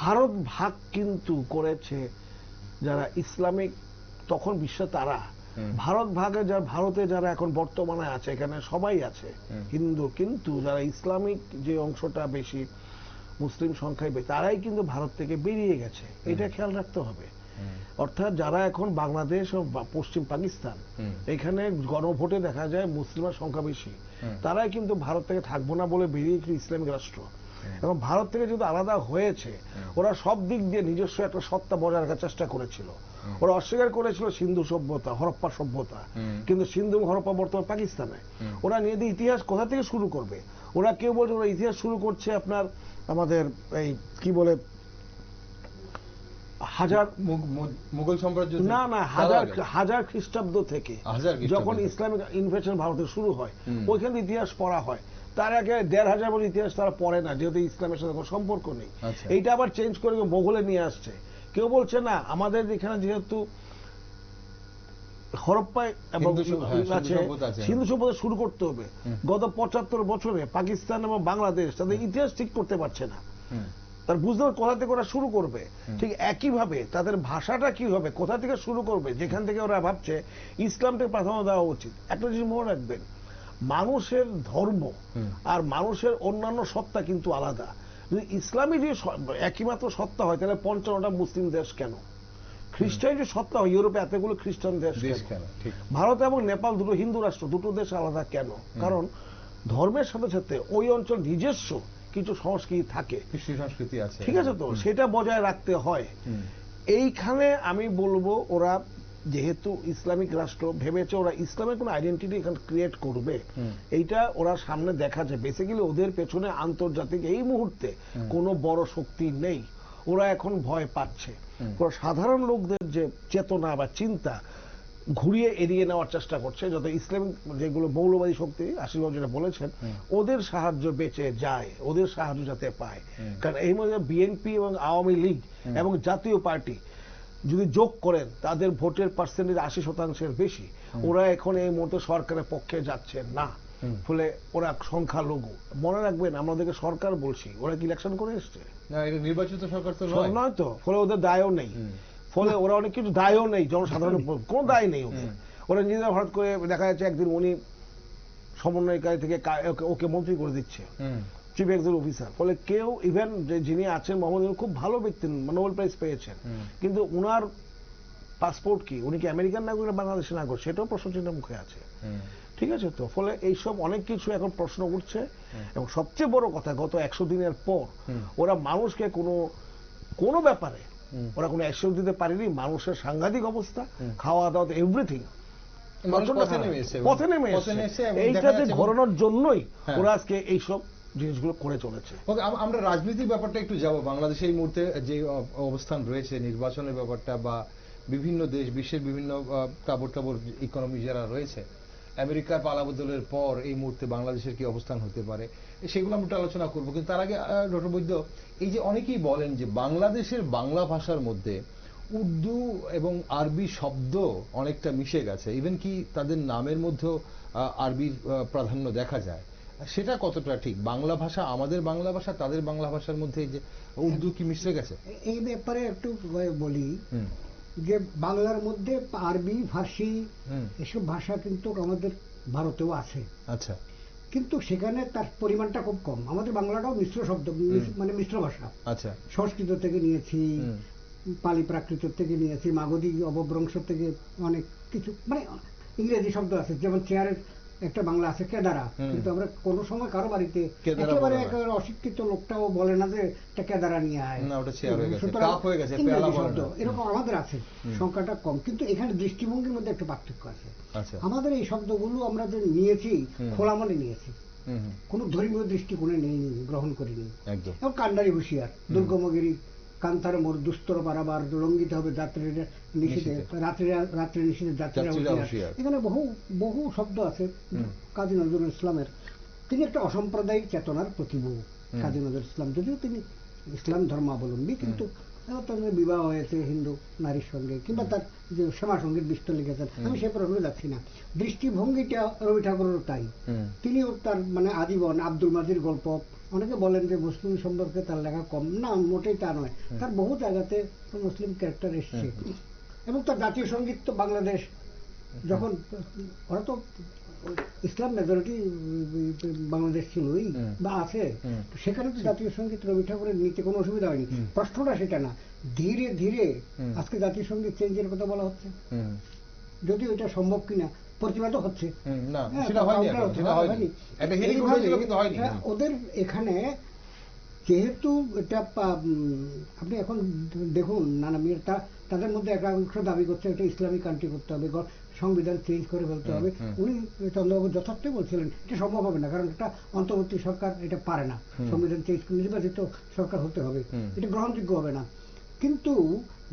ভারত ভাগ কিন্তু করেছে যারা ইসলামিক তখন বিশ্ব, তারা ভারত ভাগে ভারতে যারা এখন বর্তমানে আছে, এখানে সবাই আছে হিন্দু, কিন্তু যারা ইসলামিক যে অংশটা বেশি, মুসলিম সংখ্যায় বেশি, তারাই কিন্তু ভারত থেকে বেরিয়ে গেছে। এটা খেয়াল রাখতে হবে। অর্থাৎ যারা এখন বাংলাদেশ ও পশ্চিম পাকিস্তান, এখানে গণভোটে দেখা যায় মুসলিমের সংখ্যা বেশি, তারাই কিন্তু ভারত থেকে থাকবো না বলে বেরিয়েছিল ইসলামিক রাষ্ট্র। এবং ভারত থেকে যেহেতু আলাদা হয়েছে, ওরা সব দিক দিয়ে নিজস্ব একটা সত্তা বজায় রাখার চেষ্টা করেছিল। ওরা অস্বীকার করেছিল সিন্ধু সভ্যতা, হরপ্পা সভ্যতা, কিন্তু সিন্ধু হরপ্পা বর্তমান পাকিস্তানে। ওরা নিজেদের ইতিহাস কোথা থেকে শুরু করবে? ওরা কেউ বলছে ওরা ইতিহাস শুরু করছে আপনার আমাদের এই কি বলে হাজার মুঘল সাম্রাজ্য না না হাজার খ্রিস্টাব্দ থেকে যখন ইসলামিক ইনভেশন ভারতে শুরু হয় ওইখানে ইতিহাস পড়া হয়। তার আগে ১৫০০ বছর ইতিহাস তারা পড়ে না, যেহেতু ইসলামের সাথে কোনো সম্পর্ক নেই। এইটা আবার চেঞ্জ করে মোগলে নিয়ে আসছে। কেউ বলছে না আমাদের এখানে যেহেতু হরপ্পায় এবং সিন্ধু সভ্যতা শুরু করতে হবে, গত ৭৫ বছরে পাকিস্তান এবং বাংলাদেশ তাদের ইতিহাস ঠিক করতে পারছে না। তার বুঝতে হবে কোথা থেকে ওরা শুরু করবে। ঠিক একইভাবে তাদের ভাষাটা কি হবে, কোথা থেকে শুরু করবে, যেখান থেকে ওরা ভাবছে ইসলামকে প্রাধান্য দেওয়া উচিত। একটা জিনিস মনে রাখবেন, মানুষের ধর্ম আর মানুষের অন্যান্য সত্তা কিন্তু আলাদা। যদি ইসলামী যে একই মাত্র সত্তা হয় তাহলে ৫৫টা মুসলিম দেশ কেন? খ্রিস্টান যে সত্তা হয়, ইউরোপে এতগুলো খ্রিস্টান দেশ কেন? ভারত এবং নেপাল দুটো হিন্দু রাষ্ট্র, দুটো দেশ আলাদা কেন? কারণ ধর্মের সাথে সাথে ওই অঞ্চল নিজস্ব কিছু সংস্কৃতি থাকে, সংস্কৃতি আছে, ঠিক আছে? তো সেটা বজায় রাখতে হয়। এইখানে আমি বলবো ওরা যেহেতু ইসলামিক রাষ্ট্র ভেবেছে ওরা ইসলামের কোন আইডেন্টিটি এখানে ক্রিয়েট করবে, এইটা ওরা সামনে দেখা যায়। বেসিক্যালি ওদের পেছনে আন্তর্জাতিক এই মুহূর্তে কোনো বড় শক্তি নেই, ওরা এখন ভয় পাচ্ছে। সাধারণ লোকদের যে চেতনা বা চিন্তা ঘুরিয়ে এড়িয়ে নেওয়ার চেষ্টা করছে, যত ইসলামিক যেগুলো মৌলবাদী শক্তি আশীর্বাদ যেটা বলেছেন, ওদের সাহায্য বেঁচে যায়, ওদের সাহায্য যাতে পায়। কারণ এই মধ্যে বিএনপি এবং আওয়ামী লীগ এবং জাতীয় পার্টি যদি যোগ করেন তাদের ভোটের পার্সেন্টেজ ৮০% বেশি। ওরা এখন এই মুহূর্তে সরকারের পক্ষে যাচ্ছে না, ফলে ওরা সংখ্যালঘু। মনে রাখবেন আমরা ওদেরকে সরকার বলছি, ওরা কি ইলেকশন করে এসছে? নির্বাচিত সরকার তো নয় তো, ফলে ওদের দায়ও নেই। ফলে ওরা অনেক কিছু দায়ও নেই, জনসাধারণ কোন দায় নেই ওদের। ওরা নিজেরা হঠাৎ করে দেখা যাচ্ছে একদিন উনি সমন্বয়কারী থেকে ওকে মন্ত্রী করে দিচ্ছে, চিফ এক্সিকিউটিভ অফিসার। ফলে কেউ ইভেন যিনি আছেন মোহাম্মদ ইউনূস খুব ভালো ব্যক্তি, নোবেল প্রাইজ পেয়েছেন, কিন্তু উনার পাসপোর্ট কি, উনি কি আমেরিকান নাগরিক না বাংলাদেশের নাগরিক, সেটাও প্রশ্ন চিহ্ন মুখে আছে, ঠিক আছে? তো ফলে এইসব অনেক কিছু এখন প্রশ্ন উঠছে। এবং সবচেয়ে বড় কথা, গত ১০০ দিনের পর ওরা মানুষকে কোনো ব্যাপারে ওরা কোনো অ্যাকশন দিতে পারেনি। মানুষের সাংঘাতিক অবস্থা, খাওয়া দাওয়া, এভরিথিং পথে নেমে এসেছে। এইটাতে ঘোরানোর জন্যই ওরা আজকে এইসব জিনিসগুলো করে চলেছে। আমরা রাজনীতির ব্যাপারটা একটু যাব। বাংলাদেশে এই মুহূর্তে যে অবস্থান রয়েছে, নির্বাচনের ব্যাপারটা বা বিভিন্ন দেশ, বিশ্বের বিভিন্ন তাবড় তাবড় ইকোনমি যারা রয়েছে, আমেরিকার পালাবদলের পর এই মুহূর্তে বাংলাদেশের কি অবস্থান হতে পারে, সেগুলো আমরা একটু আলোচনা করবো। কিন্তু তার আগে ডক্টর বৈদ্য, এই যে অনেকেই বলেন যে বাংলাদেশের বাংলা ভাষার মধ্যে উর্দু এবং আরবি শব্দ অনেকটা মিশে গেছে, ইভেন কি তাদের নামের মধ্যেও আরবির প্রাধান্য দেখা যায়, সেটা কতটা ঠিক? বাংলা ভাষা, আমাদের বাংলা ভাষা, তাদের বাংলা ভাষার মধ্যে যে উর্দু কি মিশে গেছে? এই ব্যাপারে একটু বলি যে বাংলার মধ্যে আরবি, ফার্সি এসব ভাষা কিন্তু আমাদের ভারতেও আছে। আচ্ছা, কিন্তু সেখানে তার পরিমাণটা খুব কম। আমাদের বাংলাটাও মিশ্র শব্দ, মানে মিশ্র ভাষা। আচ্ছা, সংস্কৃত থেকে নিয়েছি, পালি প্রাকৃত থেকে নিয়েছি, মাগধী অপভ্রংশ থেকে অনেক কিছু, মানে ইংরেজি শব্দ আছে। যেমন চেয়ারের একটা বাংলা আছে কেদারা, কিন্তু আমরা কোনো সময় কারো বাড়িতে একেবারে অশিক্ষিত লোকটাও বলে না যে এটা কেদারা নিয়ে আয়, শব্দ এরকম আমাদের আছে, সংখ্যাটা কম। কিন্তু এখানে দৃষ্টিভঙ্গির মধ্যে একটা পার্থক্য আছে। আমাদের এই শব্দগুলো আমরা যে নিয়েছি খোলা মনে নিয়েছি, কোন ধর্মীয় দৃষ্টিকোণে নেই, গ্রহণ করিনি। এবং কান্ডারি হুঁশিয়ার, দুর্গমগিরি, কান্তার মোড়, দুস্তর বারাবার, রঙ্গিত হবে যাত্রীরা নিষেধে, রাত্রি নিষেধে যাত্রীরা হুঁশিয়ার। এখানে বহু শব্দ আছে। কাজী নজরুল ইসলামের, তিনি একটা অসাম্প্রদায়িক চেতনার প্রতিভূ। কাজী নজরুল ইসলাম যদিও তিনি ইসলাম ধর্মাবলম্বী, কিন্তু তাদের বিবাহ হয়েছে হিন্দু নারীর সঙ্গে, কিংবা তার যে শ্যামা সঙ্গীত বিষ্ট লিখেছেন, আমি সে প্রশ্নে যাচ্ছি না। দৃষ্টিভঙ্গিটা রবি ঠাকুরেরও তাই। তিনিও তার মানে আজীবন আব্দুল মাজির গল্প, অনেকে বলেন যে মুসলিম সম্পর্কে তার লেখা কম, না মোটেই তা নয়। তার বহু জায়গাতে মুসলিম ক্যারেক্টার এসছে। এবং তার জাতীয় সঙ্গীত তো বাংলাদেশ, যখন ওরা তো ইসলাম মেজরিটি বাংলাদেশ ছিলই বা আছে, সেখানে তো জাতীয় সঙ্গীত রবি ঠাকুরের নিতে কোনো অসুবিধা হয়নি। প্রশ্নটা সেটা না, ধীরে ধীরে আজকে জাতীয় সঙ্গীত চেঞ্জের কথা বলা হচ্ছে, যদিও এটা সম্ভব কিনা প্রতিবাদ হচ্ছে। ওদের এখানে যেহেতু এটা আপনি এখন দেখুন, নানা তাদের মধ্যে একাংশ দাবি করছে এটা ইসলামিক কান্ট্রি করতে হবে, সংবিধান চেঞ্জ করে ফেলতে হবে। উনি চন্দ্রবাবু যথার্থই বলছিলেন এটা সম্ভব হবে না, কারণ একটা অন্তর্বর্তী সরকার এটা পারে না, সংবিধান চেঞ্জ করে নির্বাচিত সরকার হতে হবে, এটা গ্রহণযোগ্য হবে না। কিন্তু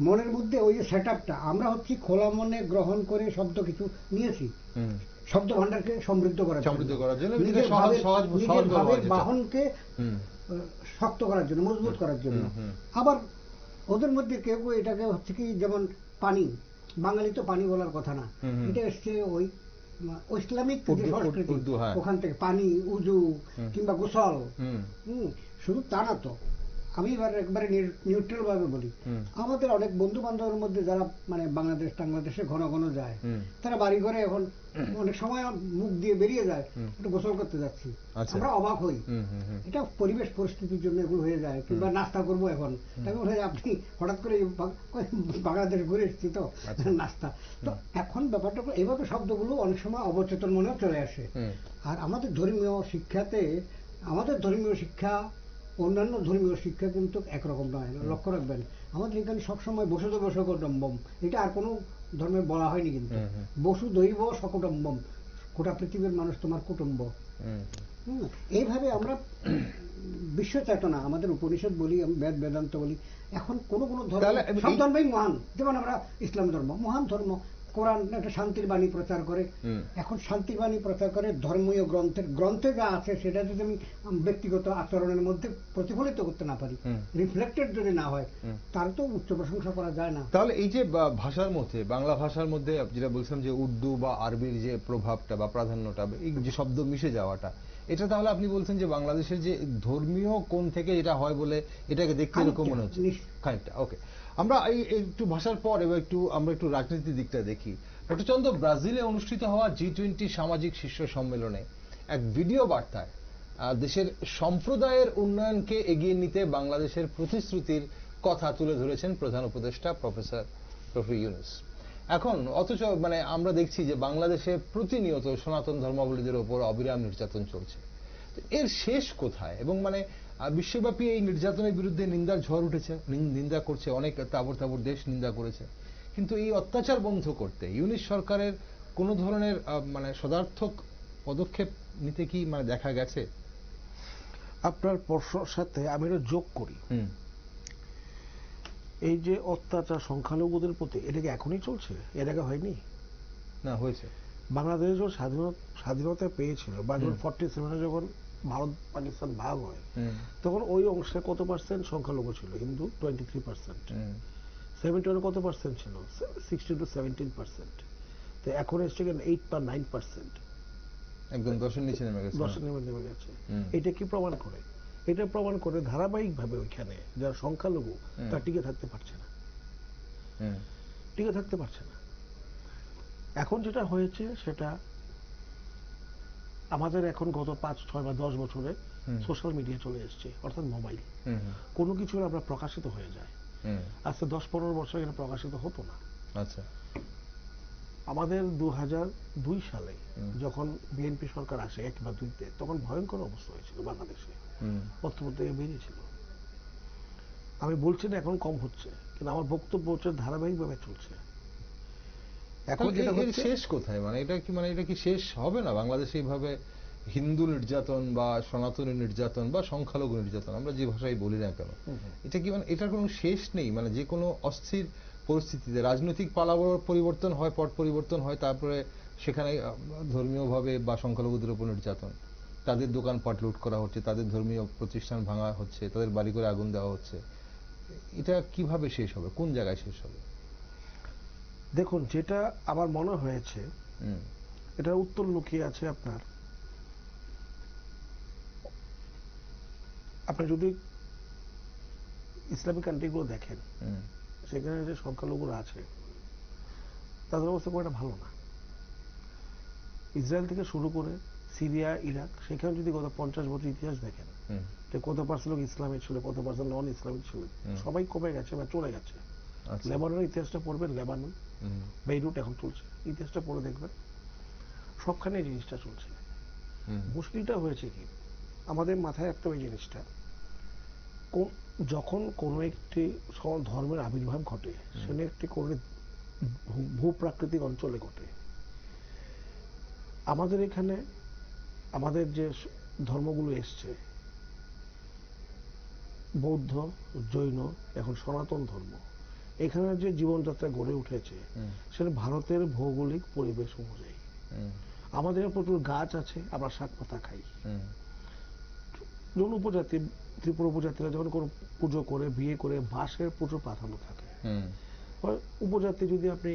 মনের মধ্যে ওই যে সেট আপটা, আমরা হচ্ছি খোলা মনে গ্রহণ করে শব্দ কিছু নিয়েছি শব্দ ভান্ডারকে সমৃদ্ধ করার জন্য, নিজের ভাবের বাহনকে শক্ত করার জন্য, মজবুত করার জন্য। আবার ওদের মধ্যে কেউ কেউ এটাকে হচ্ছে কি, যেমন পানি, বাঙালি তো পানি বলার কথা না, এটা এসছে ওই ইসলামিক যে সংস্কৃতি, ওখান থেকে পানি, উজু কিংবা গোসল। শুধু তা না তো, আমি এবার একবারে নিউট্রাল ভাবে বলি, আমাদের অনেক বন্ধু বান্ধবের মধ্যে যারা মানে বাংলাদেশে ঘন ঘন যায়, তারা বাড়ি ঘরে এখন অনেক সময় মুখ দিয়ে বেরিয়ে যায় একটু গোসল করতে যাচ্ছি, আমরা অবাক হই। এটা পরিবেশ পরিস্থিতির জন্য এগুলো হয়ে যায়। কিংবা নাস্তা করবো এখন, তাই বলে আপনি হঠাৎ করে বাংলাদেশ ঘুরে এসেছি তো নাস্তা। তো এখন ব্যাপারটা এইভাবে শব্দগুলো অনেক সময় অবচেতন মনেও চলে আসে। আর আমাদের ধর্মীয় শিক্ষাতে, আমাদের ধর্মীয় শিক্ষা অন্যান্য ধর্মীয় শিক্ষা কিন্তু একরকম নয়, লক্ষ্য রাখবেন। আমাদের এখানে সবসময় বসুধৈব কুটুম্বকম, এটা আর কোনো ধর্মে বলা হয়নি, কিন্তু বসুধৈব কুটুম্বকম, গোটা পৃথিবীর মানুষ তোমার কুটুম্ব। এইভাবে আমরা বিশ্ব চেতনা, আমাদের উপনিষদ বলি, বেদ বেদান্ত বলি, এখন কোনো কোনো ধর্ম, সব ধর্মই মহান। যেমন আমরা ইসলাম ধর্ম মহান ধর্ম, কোরআন একটা শান্তির বাণী প্রচার করে, এখন শান্তির বাণী প্রচার করে ধর্মীয় গ্রন্থে যা আছে সেটা যদি আমি ব্যক্তিগত আচরণের মধ্যে প্রতিফলিত করতে না পারি, রিফ্লেক্টেড যদি না হয়, তার তো উচ্চ প্রশংসা করা যায় না। তাহলে এই যে ভাষার মধ্যে, বাংলা ভাষার মধ্যে যেটা বলছিলাম যে উর্দু বা আরবির যে প্রভাবটা বা প্রাধান্যটা, এই যে শব্দ মিশে যাওয়াটা, এটা তাহলে আপনি বলছেন যে বাংলাদেশের যে ধর্মীয় কোণ থেকে এটা হয় বলে এটাকে দেখতে এরকম মনে হচ্ছে খানিকটা। ওকে, আমরা এই একটু ভাষার পর এবার আমরা একটু রাজনীতির দিকটা দেখি। ডক্টর চন্দ্র, ব্রাজিলে অনুষ্ঠিত হওয়া G20 সামাজিক শীর্ষ সম্মেলনে এক ভিডিও বার্তায় দেশের সম্প্রদায়ের উন্নয়নকে এগিয়ে নিতে বাংলাদেশের প্রতিশ্রুতির কথা তুলে ধরেছেন প্রধান উপদেষ্টা প্রফেসর ইউনূস। এখন অথচ মানে আমরা দেখছি যে বাংলাদেশে প্রতিনিয়ত সনাতন ধর্মাবলম্বীদের উপর অবিরাম নির্যাতন চলছে। এর শেষ কোথায়? এবং মানে বিশ্বব্যাপী এই নির্যাতনের বিরুদ্ধে নিন্দার ঝড় উঠেছে, নিন্দা করছে অনেক তাবর তাবর দেশ নিন্দা করেছে, কিন্তু এই অত্যাচার বন্ধ করতে ইউনূস সরকারের কোন ধরনের মানে সদার্থক পদক্ষেপ নিতে কি মানে দেখা গেছে? আপনার প্রশ্নের সাথে আমি এটা যোগ করি, এই যে অত্যাচার সংখ্যালঘুদের প্রতি, এটা কি এখনই চলছে? এর আগে হয়নি? না, হয়েছে। বাংলাদেশ যখন স্বাধীনতা পেয়েছিল বা যখন 47 যখন ভারত পাকিস্তান ভাগ হয়, তখন ওই অংশে কত পার্সেন্ট সংখ্যালঘু ছিল? হিন্দু 23%। 71 কত পার্সেন্ট ছিল? 16 to 17%। তো এখন এসছে 8 বা 9%, একদম 10-এর নিচে নেমে গেছে। 10-এর নেমে গেছে। এটা কি প্রমাণ করে? এটা প্রমাণ করে ধারাবাহিকভাবে ওইখানে যারা সংখ্যালঘু তা টিকে থাকতে পারছে না, টিকে থাকতে পারছে না। এখন যেটা হয়েছে সেটা আমাদের এখন গত 5, 6 বা 10 বছরে সোশ্যাল মিডিয়া চলে এসছে, অর্থাৎ মোবাইল। কোনো কিছু আমরা প্রকাশিত হয়ে যায়। আজকে 10-15 বছর এটা প্রকাশিত হতো না। আচ্ছা, আমাদের 2002 সালে যখন বিএনপি সরকার আসে 1 বা 2-তে, তখন ভয়ঙ্কর অবস্থা হয়েছিল বাংলাদেশে, পত্রপত্রিকা বেরিয়েছিল। আমি বলছি না এখন কম হচ্ছে, কিন্তু আমার বক্তব্য হচ্ছে ধারাবাহিকভাবে চলছে। এখন যেটা হচ্ছে শেষ কোথায়? মানে এটা কি শেষ হবে না বাংলাদেশে এইভাবে হিন্দু নির্যাতন বা সনাতনী নির্যাতন বা সংখ্যালঘু নির্যাতন, আমরা যে ভাষায় বলি না কেন, এটা কি মানে এটার কোনো শেষ নেই? মানে যে কোনো অস্থির পরিস্থিতিতে রাজনৈতিক পালাবদল পরিবর্তন হয়, পট পরিবর্তন হয়, তারপরে সেখানে ধর্মীয়ভাবে বা সংখ্যালঘুদের উপর নির্যাতন, তাদের দোকানপাট লুট করা হচ্ছে, তাদের ধর্মীয় প্রতিষ্ঠান ভাঙা হচ্ছে, তাদের বাড়ি করে আগুন দেওয়া হচ্ছে। এটা কিভাবে শেষ হবে? কোন জায়গায় শেষ হবে? দেখুন, যেটা আমার মনে হয়েছে এটার উত্তর লুকিয়ে আছে আপনার। আপনি যদি ইসলামিক কান্ট্রিগুলো দেখেন, সেখানে যে সংখ্যালঘুরা আছে তাদের অবস্থা খুব একটা ভালো না। ইসরায়েল থেকে শুরু করে সিরিয়া, ইরাক, সেখানে যদি গত 50 বছর ইতিহাস দেখেন, কত পার্সেন্ট লোক ইসলামিক ছিল, কত পার্সেন্ট নন ইসলামিক ছিল, সবাই কমে গেছে বা চলে গেছে। লেবাননের ইতিহাসটা পড়বেন, লেবানন, বেইরুট এখন চলছে, ইতিহাসটা পড়ে দেখবেন, সবখানে এই জিনিসটা চলছে। মুশকিলটা হয়েছে কি, আমাদের মাথায় রাখতে হবে এই জিনিসটা, যখন কোনো একটি ধর্মের আবির্ভাব ঘটে, সেটা একটি কোনো ভূপ্রাকৃতিক অঞ্চলে ঘটে। আমাদের এখানে আমাদের যে ধর্মগুলো এসছে, বৌদ্ধ, জৈন, এখন সনাতন ধর্ম, এখানে যে জীবনযাত্রা গড়ে উঠেছে সেটা ভারতের ভৌগোলিক পরিবেশ অনুযায়ী। আমাদের প্রচুর গাছ আছে, আমরা শাক পাতা খাই। যখন উপজাতি, ত্রিপুরা উপজাতিরা যখন কোনো পুজো করে, বিয়ে করে, বাঁশের প্রচুর প্রাধান্য থাকে। উপজাতি যদি আপনি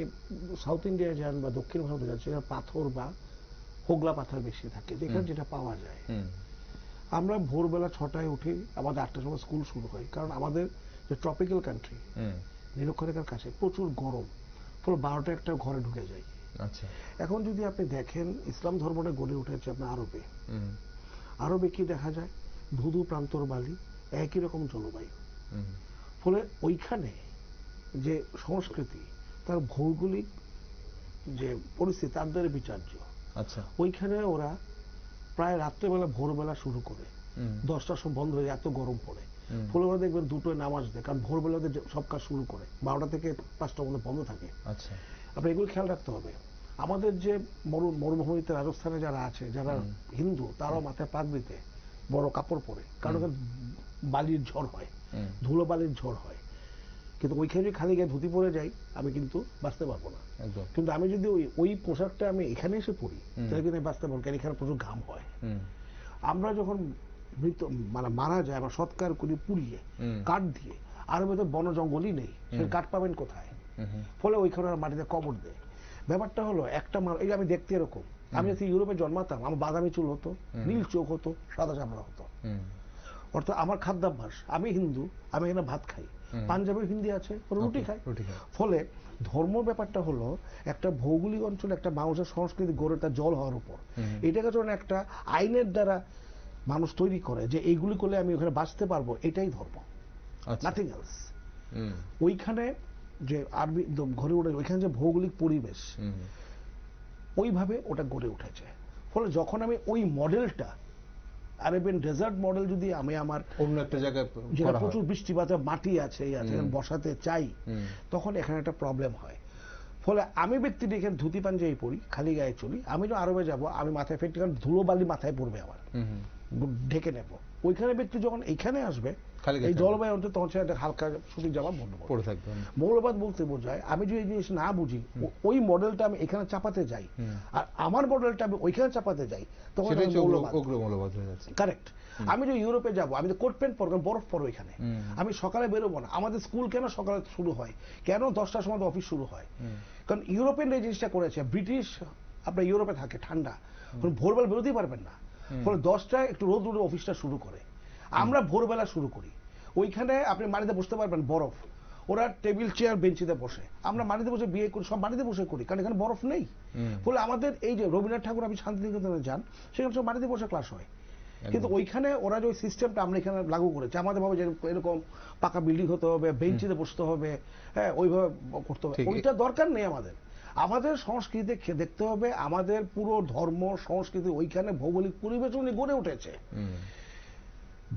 সাউথ ইন্ডিয়ায় যান বা দক্ষিণ ভারতে যান, সেখানে পাথর বা হোগলা পাথর বেশি থাকে, যেখানে যেটা পাওয়া যায়। আমরা ভোরবেলা 6টায় উঠি, আমাদের 8টার সময় স্কুল শুরু হয়, কারণ আমাদের যে ট্রপিক্যাল কান্ট্রি, নিরক্ষরেখার কাছে প্রচুর গরম, ফলে 12টা একটা ঘরে ঢুকে যায়। আচ্ছা, এখন যদি আপনি দেখেন ইসলাম ধর্মটা গড়ে উঠেছে আপনার আরবে। আরবে কি দেখা যায়? ধুধু প্রান্তর বালি, একই রকম জলবায়ু, ফলে ওইখানে যে সংস্কৃতি, তার ভৌগোলিক যে পরিস্থিতি তার দ্বারা বিচার্য। আচ্ছা, ওইখানে ওরা প্রায় রাত্রেবেলা ভোরবেলা শুরু করে 10টার সময় বন্ধ হয়ে, এত গরম পড়ে, ফলে ওরা দেখবেন 2টোয় নামাজ দেয়, কারণ ভোরবেলাতে সব কাজ শুরু করে, 12টা থেকে 5টা মধ্যে বন্ধ থাকে। আচ্ছা, আপনি এগুলো খেয়াল রাখতে হবে। আমাদের যে মরুভূমিতে রাজস্থানে যারা আছে, যারা হিন্দু, তারাও মাথায় পাগড়িতে বড় কাপড় পরে, কারণ ওখানে বালির ঝড় হয়, ধুলো বালির ঝড় হয়। কিন্তু ওইখানে খালি গায়ে ধুতি পরে যাই, আমি কিন্তু বাঁচতে পারবো না। কিন্তু আমি যদি ওই পোশাকটা আমি এখানে এসে পরি, তাহলে কিন্তু আমি বাঁচতে পারবো, কারণ এখানে প্রচুর ঘাম হয়। আমরা যখন মৃত মানে মারা যায়, আমরা সৎকার করি পুড়িয়ে, কাঠ দিয়ে। আরবে তো বন জঙ্গলই নেই, সে কাঠ পাবেন কোথায়? ফলে ওইখানে মাটিতে কবর দেয়। ব্যাপারটা হলো একটা এই আমি দেখতে এরকম, আমি যদি ইউরোপে জন্মাতাম, আমার বাদামি চুল হতো, নীল চোখ হতো, সাদা চামড়া হতো। অর্থাৎ আমার খাদ্যাভ্যাস, আমি হিন্দু, আমি এখানে ভাত খাই। পাঞ্জাবের হিন্দি আছে, রুটি খায়। ফলে ধর্ম ব্যাপারটা হলো একটা ভৌগোলিক অঞ্চলে একটা মানুষের সংস্কৃতি গড়ে তার জল হওয়ার উপর। এটাকে যখন একটা আইনের দ্বারা মানুষ তৈরি করে যে এইগুলি করলে আমি ওখানে বাঁচতে পারবো, এটাই ধর্ম, নাথিং এলস। ওইখানে যে আরবি ঘরে উঠে, ওইখানে যে ভৌগোলিক পরিবেশ, ওইভাবে ওটা গড়ে উঠেছে। ফলে যখন আমি ওই মডেলটা, আরবিয়ান ডেজার্ট মডেল যদি আমি আমার অন্য একটা জায়গায় যেটা প্রচুর বৃষ্টিপাত, মাটি আছে, এই আছে, বসাতে চাই, তখন এখানে একটা প্রবলেম হয়। ফলে আমি ব্যক্তিটি এখানে ধুতি পাঞ্জাবি পরি, খালি গায়ে চলি। আমি যখন আরবে যাব, আমি মাথায় ফেটে, কারণ ধুলো বালি মাথায় পড়বে, আমার ঢেকে নেব। ওইখানে ব্যক্তি যখন এইখানে আসবে, এই জলবায়ু অঞ্চল, তখন সে একটা হালকা সুতির জামা পরে থাকবে। মৌলবাদ বলতে বোঝায় আমি যদি এই জিনিস না বুঝি, ওই মডেলটা আমি এখানে চাপাতে যাই, আর আমার মডেলটা আমি ওইখানে চাপাতে যাই, তখন মৌলবাদ হয়ে যাচ্ছে। কারেক্ট। আমি যদি ইউরোপে যাব, আমি তো কোট প্যান্ট পরবো, বরফ পড়ো এখানে, আমি সকালে বেরোবো না। আমাদের স্কুল কেন সকালে শুরু হয়, কেন 10টার সময় অফিস শুরু হয়? কারণ ইউরোপিয়ান এই জিনিসটা করেছে। ব্রিটিশ আপনার ইউরোপে থাকে, ঠান্ডা, ভোরবেলা বেরোতেই পারবেন না, ফলে 10টায় একটু রোদ উঠে অফিসটা শুরু করে। আমরা ভোরবেলা শুরু করি। ওইখানে আপনি মাটিতে বসতে পারবেন, বরফ, ওরা টেবিল চেয়ার বেঞ্চিতে বসে, আমরা মাটিতে বসে বিয়ে করি, সব মাটিতে বসে করি, কারণ এখানে বরফ নেই। ফলে আমাদের এই যে রবীন্দ্রনাথ ঠাকুর, আপনি শান্তিনিকেতনে যান, সেখানে সব মাটিতে বসে ক্লাস হয়। কিন্তু ওইখানে ওরা যে সিস্টেমটা আমরা এখানে লাগু করেছি, আমাদের ভাবে যে এরকম পাকা বিল্ডিং হতে হবে, বেঞ্চিতে বসতে হবে, হ্যাঁ, ওইভাবে করতে হবে, ওইটা দরকার নেই আমাদের। আমাদের সংস্কৃতি দেখতে হবে, আমাদের পুরো ধর্ম সংস্কৃতি ওইখানে ভৌগোলিক পরিবেশ নিয়ে গড়ে উঠেছে।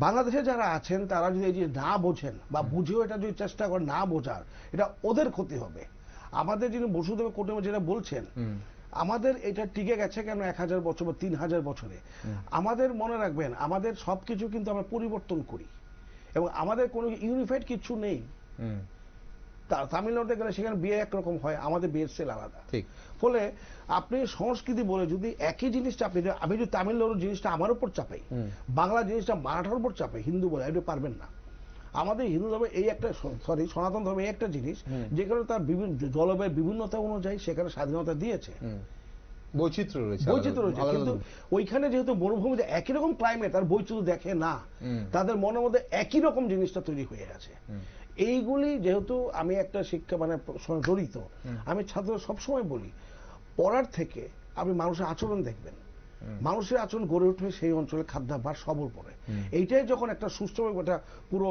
বাংলাদেশে যারা আছেন তারা যদি এই যে না বোঝেন, বা বুঝেও এটা যদি চেষ্টা করেন না বোঝার, এটা ওদের ক্ষতি হবে। আমাদের যিনি বসুদেব কুটুম্বে যেটা বলছেন, আমাদের এটা টিকে গেছে কেন 1000 বছর বা 3000 বছরে? আমাদের মনে রাখবেন, আমাদের সবকিছু কিন্তু আমরা পরিবর্তন করি, এবং আমাদের কোনো ইউনিফাইড কিছু নেই। তামিলনাড়ুতে গেলে সেখানে বিয়ে একরকম হয়, আমাদের বিয়ের স্টাইল আলাদা। ফলে আপনি সংস্কৃতি বলে যদি একই জিনিসটা আমি যদি তামিলনাড়ুর জিনিসটা আমার উপর চাপাই, বাংলা জিনিসটা মারাঠার উপর চাপাই, হিন্দু বলে, এটা পারবেন না। আমাদের হিন্দু ধর্মে এই একটা, সনাতন ধর্মে এই একটা জিনিস, যেখানে তার বিভিন্ন জলবায়ুর বিভিন্নতা অনুযায়ী সেখানে স্বাধীনতা দিয়েছে, বৈচিত্র্য রয়েছে। কিন্তু ওইখানে যেহেতু মরুভূমিতে একই রকম ক্লাইমেট, আর বৈচিত্র্য দেখে না, তাদের মনের মধ্যে একই রকম জিনিসটা তৈরি হয়ে গেছে। এইগুলি যেহেতু আমি একটা শিক্ষা মানে জড়িত, আমি ছাত্র সবসময় বলি, পড়ার থেকে আপনি মানুষের আচরণ দেখবেন, মানুষের আচরণ গড়ে উঠবে সেই অঞ্চলে খাদ্যাভ্যাস সবর পড়ে। এইটাই যখন একটা সুস্থ একটা পুরো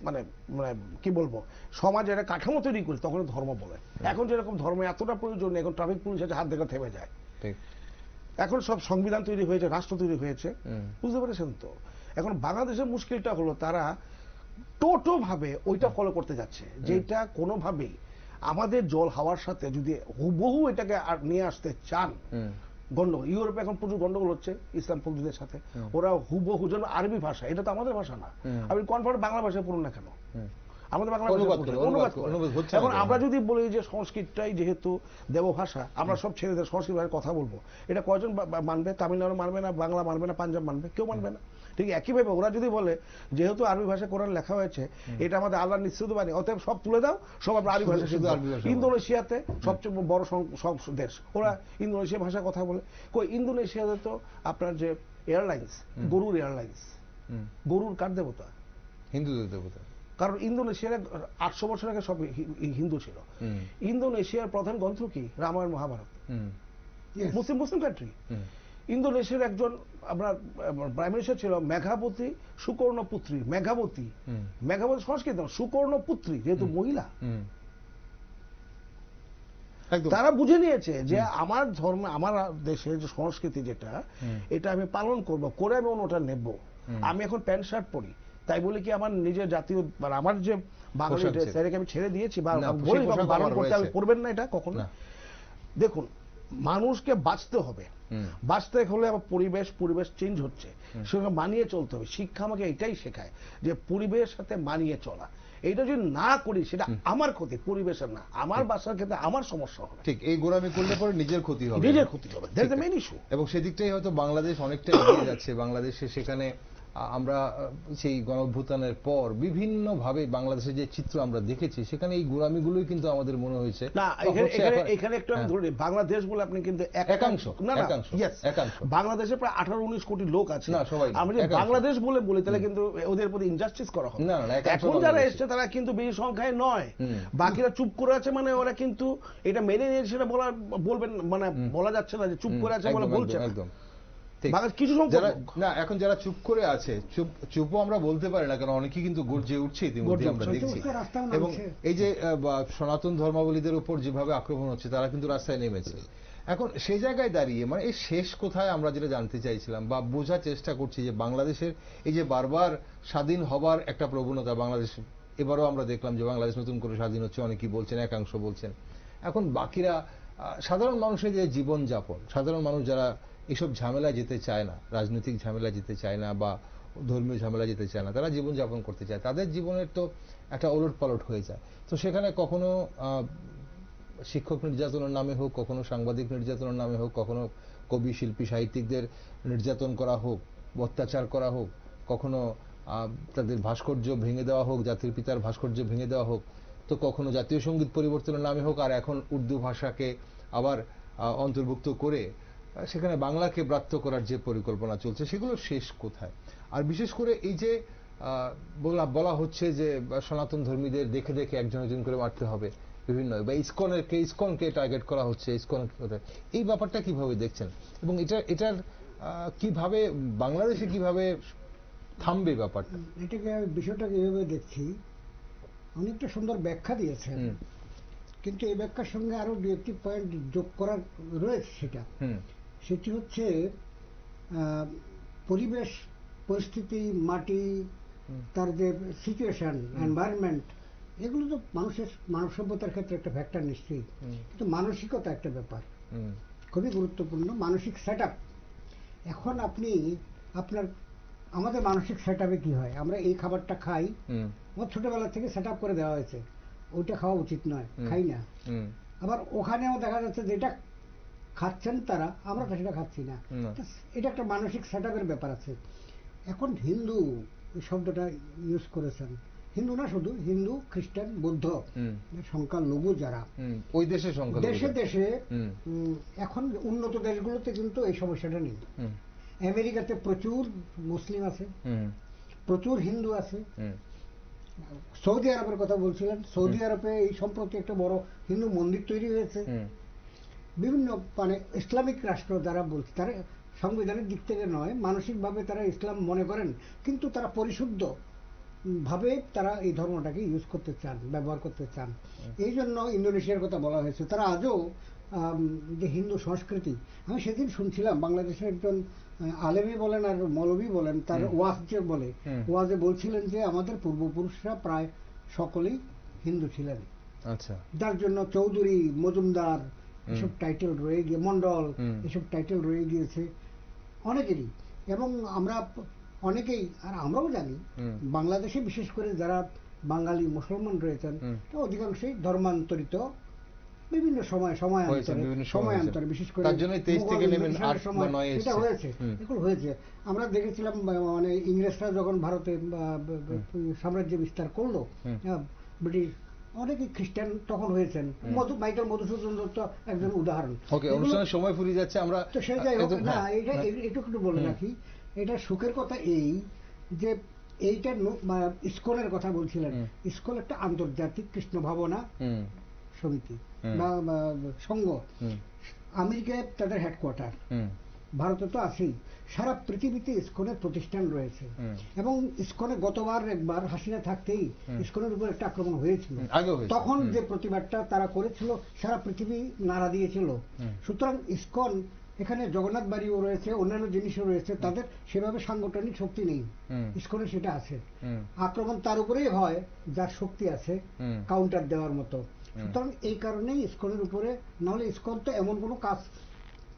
মানে মানে কি বলবো, সমাজে একটা কাঠামো তৈরি করি, তখন ধর্ম বলে। এখন যেরকম ধর্ম এতটা প্রয়োজন নেই, এখন ট্রাফিক পুলিশ আছে, হাত দেখা থেমে যায়। এখন সব সংবিধান তৈরি হয়েছে, রাষ্ট্র তৈরি হয়েছে, বুঝতে পেরেছেন তো? এখন বাংলাদেশের মুশকিলটা হলো তারা টোটো ভাবে ওইটা ফলো করতে যাচ্ছে, যেটা কোনোভাবেই আমাদের জল হাওয়ার সাথে যদি হুবহু এটাকে নিয়ে আসতে চান, গন্ডগোল। ইউরোপে এখন প্রচুর গন্ডগোল হচ্ছে ইসলামপন্থীদের সাথে, ওরা হুবহু যেন আরবি ভাষা, এটা তো আমাদের ভাষা না, আপনি কনফার্ট বাংলা ভাষায় পড়ুন না কেন? আমাদের বাংলা অনুবাদ ভাষায় করে, অনুবাদ করে। অনুবাদ হচ্ছে না এখন কেন? আমরা যদি বলি যে সংস্কৃতটাই যেহেতু দেবভাষা, আমরা সব ছেলেদের সংস্কৃত ভাষায় কথা বলবো, এটা কয়জন মানবে? তামিলনাড়ু মানবে না, বাংলা মানবে না, পাঞ্জাব মানবে? কেউ মানবে না। ঠিক একইভাবে ওরা যদি বলে যেহেতু আরবি ভাষায় কোরআন লেখা হয়েছে, এটা আমাদের আল্লাহর নিঃসৃত বাণী, অতএব সব তুলে দাও, সব আমরা আরবি ভাষা শুধু শিখবো। আরবি ভাষা। ইন্দোনেশিয়াতে সবচেয়ে বড় সব দেশ, ওরা ইন্দোনেশিয়া ভাষায় কথা বলে। কই ইন্দোনেশিয়াতে তো আপনার যে এয়ারলাইন্স, গরুর এয়ারলাইন্স, গরুর কার দেবতা? হিন্দুদের দেবতা। কারণ ইন্দোনেশিয়ার 800 বছর আগে সব হিন্দু ছিল। ইন্দোনেশিয়ার প্রধান গ্রন্থ কি? রামায়ণ মহাভারত। Muslim country. ইন্দোনেশিয়ার একজন আপনার প্রাইম মিনিস্টার ছিল মেঘাবতী সুকর্ণপুত্রী। মেঘাবতী সংস্কৃত সুকর্ণপুত্রী, যেহেতু মহিলা। তারা বুঝে নিয়েছে যে আমার ধর্ম, আমার দেশের যে সংস্কৃতি যেটা, এটা আমি পালন করব, করে আমি অন্যটা নেব। আমি এখন প্যান্ট শার্ট পরি, তাই বলে কি আমার নিজের জাতীয় মানে আমার যে বাঙালি ড্রেস এটাকে আমি ছেড়ে দিয়েছি বা বলি পালন করতে আমি করবেন না, এটা কখনো। দেখুন, মানুষকে বাঁচতে হবে, বাঁচতে হলে আবার পরিবেশ চেঞ্জ হচ্ছে, সেখানে মানিয়ে চলতে হবে। শিক্ষা আমাকে এটাই শেখায় যে পরিবেশের সাথে মানিয়ে চলা। এইটা যদি না করি সেটা আমার ক্ষতি, পরিবেশের না। আমার বাসার ক্ষেত্রে আমার সমস্যা হবে। ঠিক, এই গোলামি করলে পরে নিজের ক্ষতি হবে, নিজের ক্ষতি হবে। That's the main issue. এবং সেদিকটাই হয়তো বাংলাদেশ অনেকটা এগিয়ে যাচ্ছে। বাংলাদেশে সেখানে আমরা সেই গণঅভ্যুত্থানের পর বিভিন্ন ভাবে বাংলাদেশের যে চিত্র আমরা দেখেছি, সেখানে এই গোলামিগুলোই কিন্তু আমাদের মনে হয়েছে না। এখানে একটু আমি ধরে বাংলাদেশ বলে আপনি কিন্তু একাংশ না, বাংলাদেশে প্রায় 18-19 কোটি লোক আছে। আমরা যদি বাংলাদেশ বলে বলি তাহলে কিন্তু ওদের প্রতি ইনজাস্টিস করা হবে। এখন যারা এসছে তারা কিন্তু বেশি সংখ্যায় নয়, বাকিরা চুপ করে আছে। মানে ওরা কিন্তু এটা মেনে নিয়ে সেটা বলবেন, মানে বলা যাচ্ছে না যে চুপ করে আছে বলে বলছে একদম কিছু না। এখন যারা চুপ করে আছে, চুপও আমরা বলতে পারি না, কারণ অনেকেই কিন্তু গর্জে উঠছে ইতিমধ্যে আমরা দেখছি। এবং এই যে সনাতন ধর্মাবলীদের উপর যেভাবে আক্রমণ হচ্ছে, তারা কিন্তু রাস্তায় নেমেছে। এখন সেই জায়গায় দাঁড়িয়ে মানে এই শেষ কোথায় আমরা যেটা জানতে চাইছিলাম বা বোঝার চেষ্টা করছি যে বাংলাদেশের এই যে বারবার স্বাধীন হবার একটা প্রবণতা বাংলাদেশ, এবারও আমরা দেখলাম যে বাংলাদেশ নতুন করে স্বাধীন হচ্ছে, অনেকেই বলছেন, একাংশ বলছেন। এখন বাকিরা সাধারণ মানুষের যে জীবনযাপন, সাধারণ মানুষ যারা এইসব ঝামেলা যেতে চায় না, রাজনৈতিক ঝামেলা যেতে চায় না বা ধর্মীয় ঝামেলা যেতে চায় না, তারা জীবনযাপন করতে চায়, তাদের জীবনের তো একটা ওলট পালট হয়ে যায়। তো সেখানে কখনো শিক্ষক নির্যাতনের নামে হোক, কখনো সাংবাদিক নির্যাতনের নামে হোক, কখনো কবি শিল্পী সাহিত্যিকদের নির্যাতন করা হোক, অত্যাচার করা হোক, কখনো তাদের ভাস্কর্য ভেঙে দেওয়া হোক, জাতির পিতার ভাস্কর্য ভেঙে দেওয়া হোক, তো কখনো জাতীয় সঙ্গীত পরিবর্তনের নামে হোক, আর এখন উর্দু ভাষাকে আবার অন্তর্ভুক্ত করে সেখানে বাংলাকে ব্রাত্য করার যে পরিকল্পনা চলছে, সেগুলো শেষ কোথায়? আর বিশেষ করে এই যে বলা হচ্ছে যে সনাতন ধর্মীদের দেখে দেখে একজন করে মারতে হবে বিভিন্ন, বা ইসকনকে টার্গেট করা হচ্ছে, এই ব্যাপারটা কিভাবে দেখছেন এবং এটার কিভাবে বাংলাদেশে কিভাবে থামবে ব্যাপারটা? এটাকে বিষয়টা কিভাবে দেখছি, অনেকটা সুন্দর ব্যাখ্যা দিয়েছেন, কিন্তু এই ব্যাখ্যার সঙ্গে আরো দু একটি পয়েন্ট যোগ করার রয়েছে। সেটি হচ্ছে পরিবেশ পরিস্থিতি, মাটি, তার যে সিচুয়েশন, এনভায়রনমেন্ট, এগুলো তো মানব সভ্যতার ক্ষেত্রে একটা ফ্যাক্টর নিশ্চয়ই, কিন্তু মানসিকতা একটা ব্যাপার খুবই গুরুত্বপূর্ণ। মানসিক সেট আপ। এখন আমাদের মানসিক সেট আপে কি হয়, আমরা এই খাবারটা খাই, আমার ছোটবেলা থেকে সেট আপ করে দেওয়া হয়েছে, ওইটা খাওয়া উচিত নয়, খাই না। আবার ওখানেও দেখা যাচ্ছে যেটা খাচ্ছেন তারা, আমরা তো সেটা খাচ্ছি না। এটা একটা মানসিক সেট আপের ব্যাপার আছে। এখন হিন্দু শব্দটা ইউজ করেছেন, হিন্দু না শুধু, হিন্দু, খ্রিস্টান, বৌদ্ধ সংখ্যালঘু যারা ওই দেশে দেশে এখন উন্নত দেশগুলোতে কিন্তু এই সমস্যাটা নেই। আমেরিকাতে প্রচুর মুসলিম আছে, প্রচুর হিন্দু আছে। সৌদি আরবের কথা বলছিলেন, সৌদি আরবে এই সম্প্রতি একটা বড় হিন্দু মন্দির তৈরি হয়েছে। বিভিন্ন মানে ইসলামিক রাষ্ট্র যারা বলছে, তারা সংবিধানের দিক থেকে নয়, মানসিকভাবে তারা ইসলাম মনে করেন, কিন্তু তারা পরিশুদ্ধ ভাবে তারা এই ধর্মটাকে ইউজ করতে চান, ব্যবহার করতে চান। এই জন্য ইন্দোনেশিয়ার কথা বলা হয়েছে। তারা আজও যে হিন্দু সংস্কৃতি, আমি সেদিন শুনছিলাম বাংলাদেশের একজন আলেমী বলেন আর মৌলভী বলেন, তার ওয়াজ যে বলে, ওয়াজে বলছিলেন যে আমাদের পূর্বপুরুষরা প্রায় সকলেই হিন্দু ছিলেন। আচ্ছা, যার জন্য চৌধুরী, মজুমদার এসব টাইটেল রয়ে গিয়ে, মন্ডল এসব টাইটেল রয়ে গিয়েছে অনেকেরই। এবং আমরা অনেকেই, আর আমরাও জানি, বাংলাদেশে বিশেষ করে যারা বাঙালি মুসলমান রয়েছেন অধিকাংশই ধর্মান্তরিত বিভিন্ন সময়ান্তরে বিশেষ করে তার জন্য 23 থেকে নেমে 8 বা 9 এটা হয়েছে, এগুলো হয়েছে। আমরা দেখেছিলাম মানে ইংরেজরা যখন ভারতে সাম্রাজ্য বিস্তার করলো, ব্রিটিশ অনেকে খ্রিস্টান তখন হয়েছেন। মাইকেল মধুসূদন দত্ত একজন উদাহরণ। ওকে, অনুষ্ঠানের সময় ফুরিয়ে যাচ্ছে, আমরা তো সে যাই হোক না, এটা একটু বলে রাখি। এটা সুখের কথা এই যে এইটা ইসকনের কথা বলছিলেন, ইসকন একটা আন্তর্জাতিক কৃষ্ণ ভাবনা সমিতি বা সংঘ। আমেরিকায় তাদের হেডকোয়ার্টার, ভারতে তো আছেই, সারা পৃথিবীতে ইসকনের প্রতিষ্ঠান রয়েছে। এবং ইসকনে গতবার একবার হাসিনা থাকতেই ইসকনের উপর একটা আক্রমণ হয়েছিল, তখন যে প্রতিবাদটা তারা করেছিল সারা পৃথিবী নাড়া দিয়েছিল। সুতরাং ইসকন এখানে জগন্নাথ বাড়িও রয়েছে, অন্যান্য জিনিসও রয়েছে, তাদের সেভাবে সাংগঠনিক শক্তি নেই, ইসকনের সেটা আছে। আক্রমণ তার উপরেই হয় যার শক্তি আছে কাউন্টার দেওয়ার মতো। সুতরাং এই কারণেই ইসকনের উপরে, নাহলে ইসকন তো এমন কোনো কাজ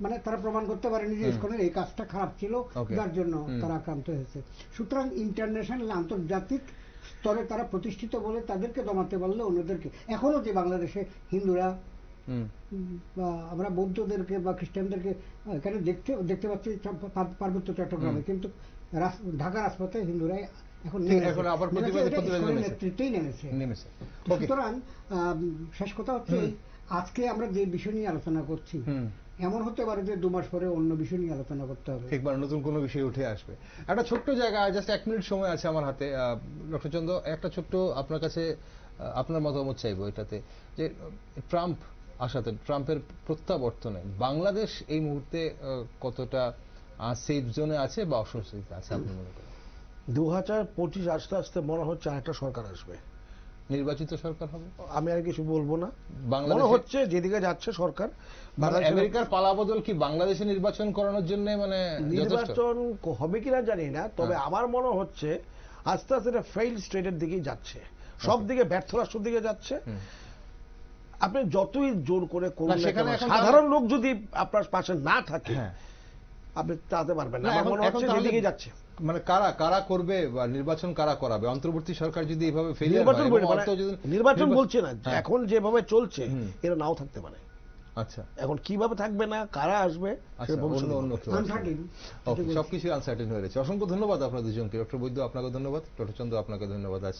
মানে তারা প্রমাণ করতে পারেনি যে ইসকনের এই কাজটা খারাপ ছিল যার জন্য তারা আক্রান্ত হয়েছে। সুতরাং ইন্টারন্যাশনাল আন্তর্জাতিক স্তরে তারা প্রতিষ্ঠিত বলে তাদেরকে দমাতে পারলে অন্যদেরকে, এখনো যে বাংলাদেশে হিন্দুরা বা আমরা বৌদ্ধদেরকে বা খ্রিস্টানদেরকে এখানে দেখতে পাচ্ছি পার্বত্য চট্টগ্রামে, কিন্তু ঢাকা রাজপথে হিন্দুরাই এখন নেতৃত্বেই নেমেছে। সুতরাং শেষ কথা হচ্ছে আজকে আমরা যে বিষয় নিয়ে আলোচনা করছি, এমন হতে পারে যে 2 মাস পরে অন্য বিষয় নিয়ে আলোচনা করতে হবে, একবার নতুন কোনো বিষয় উঠে আসবে। একটা ছোট্ট জায়গা, জাস্ট 1 মিনিট সময় আছে আমার হাতে। ডক্টর চন্দ্র, একটা ছোট্ট আপনার কাছে আপনার মতামত চাইবো এটাতে, যে ট্রাম্প আসাতে, ট্রাম্পের প্রত্যাবর্তনে বাংলাদেশ এই মুহূর্তে কতটা সেফ জোনে আছে বা অস্বস্তিতে আছে আপনি মনে করেন? 2025 আস্তে আস্তে মনে হচ্ছে আরেকটা সরকার আসবে, নির্বাচিত সরকার হবে। আমি আর কিছু বলবো না, মনে হচ্ছে যেদিকে যাচ্ছে সরকার। আমেরিকার পালাবদল কি বাংলাদেশে নির্বাচন করানোর জন্য মানে নির্বাচন হবে কিনা জানি না, তবে আমার মনে হচ্ছে আস্তে আস্তে এটা ফেইল স্টেটের দিকেই যাচ্ছে, সব দিকে ব্যর্থ রাষ্ট্রের দিকে যাচ্ছে। আপনি যতই জোর করে করুন, সাধারণ লোক যদি আপনার পাশে না থাকে আপনি তাতে পারবেন না। আমার মনে হচ্ছে যেদিকে যাচ্ছে, মানে কারা করবে বা নির্বাচন কারা করাবে? অন্তর্বর্তী সরকার যদি এভাবে নির্বাচন বলছে না, এখন যেভাবে চলছে এরা নাও থাকতে পারে। আচ্ছা, এখন কিভাবে থাকবে না, কারা আসবে, সবকিছু আনসার্টেন হয়ে রয়েছে। অসংখ্য ধন্যবাদ আপনার দুজনকে। ডক্টর বৈদ্য আপনাকে ধন্যবাদ, ডক্টর চন্দ্র আপনাকে ধন্যবাদ আজ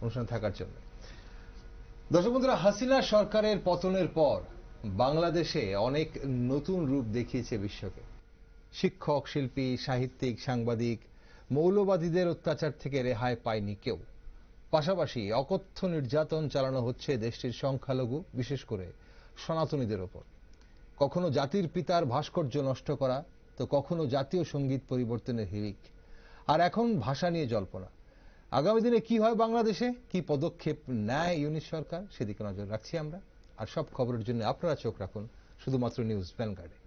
অনুষ্ঠানে থাকার জন্য। দর্শক বন্ধুরা, হাসিনা সরকারের পতনের পর বাংলাদেশে অনেক নতুন রূপ দেখিয়েছে বিশ্বকে। শিক্ষক, শিল্পী, সাহিত্যিক, সাংবাদিক, মৌলবাদীদের অত্যাচার থেকে রেহাই পায়নি কেউ। পাশাপাশি অকথ্য নির্যাতন চালানো হচ্ছে দেশটির সংখ্যালঘু, বিশেষ করে সনাতনীদের ওপর। কখনো জাতির পিতার ভাস্কর্য নষ্ট করা, তো কখনো জাতীয় সঙ্গীত পরিবর্তনের হিড়িক, আর এখন ভাষা নিয়ে জল্পনা। আগামী দিনে কি হয় বাংলাদেশে, কি পদক্ষেপ নেয় ইউনিট সরকার, সেদিকে নজর রাখছি আমরা। আর সব খবরের জন্য আপনারা চোখ রাখুন শুধুমাত্র নিউজ ভ্যানগার্ডে।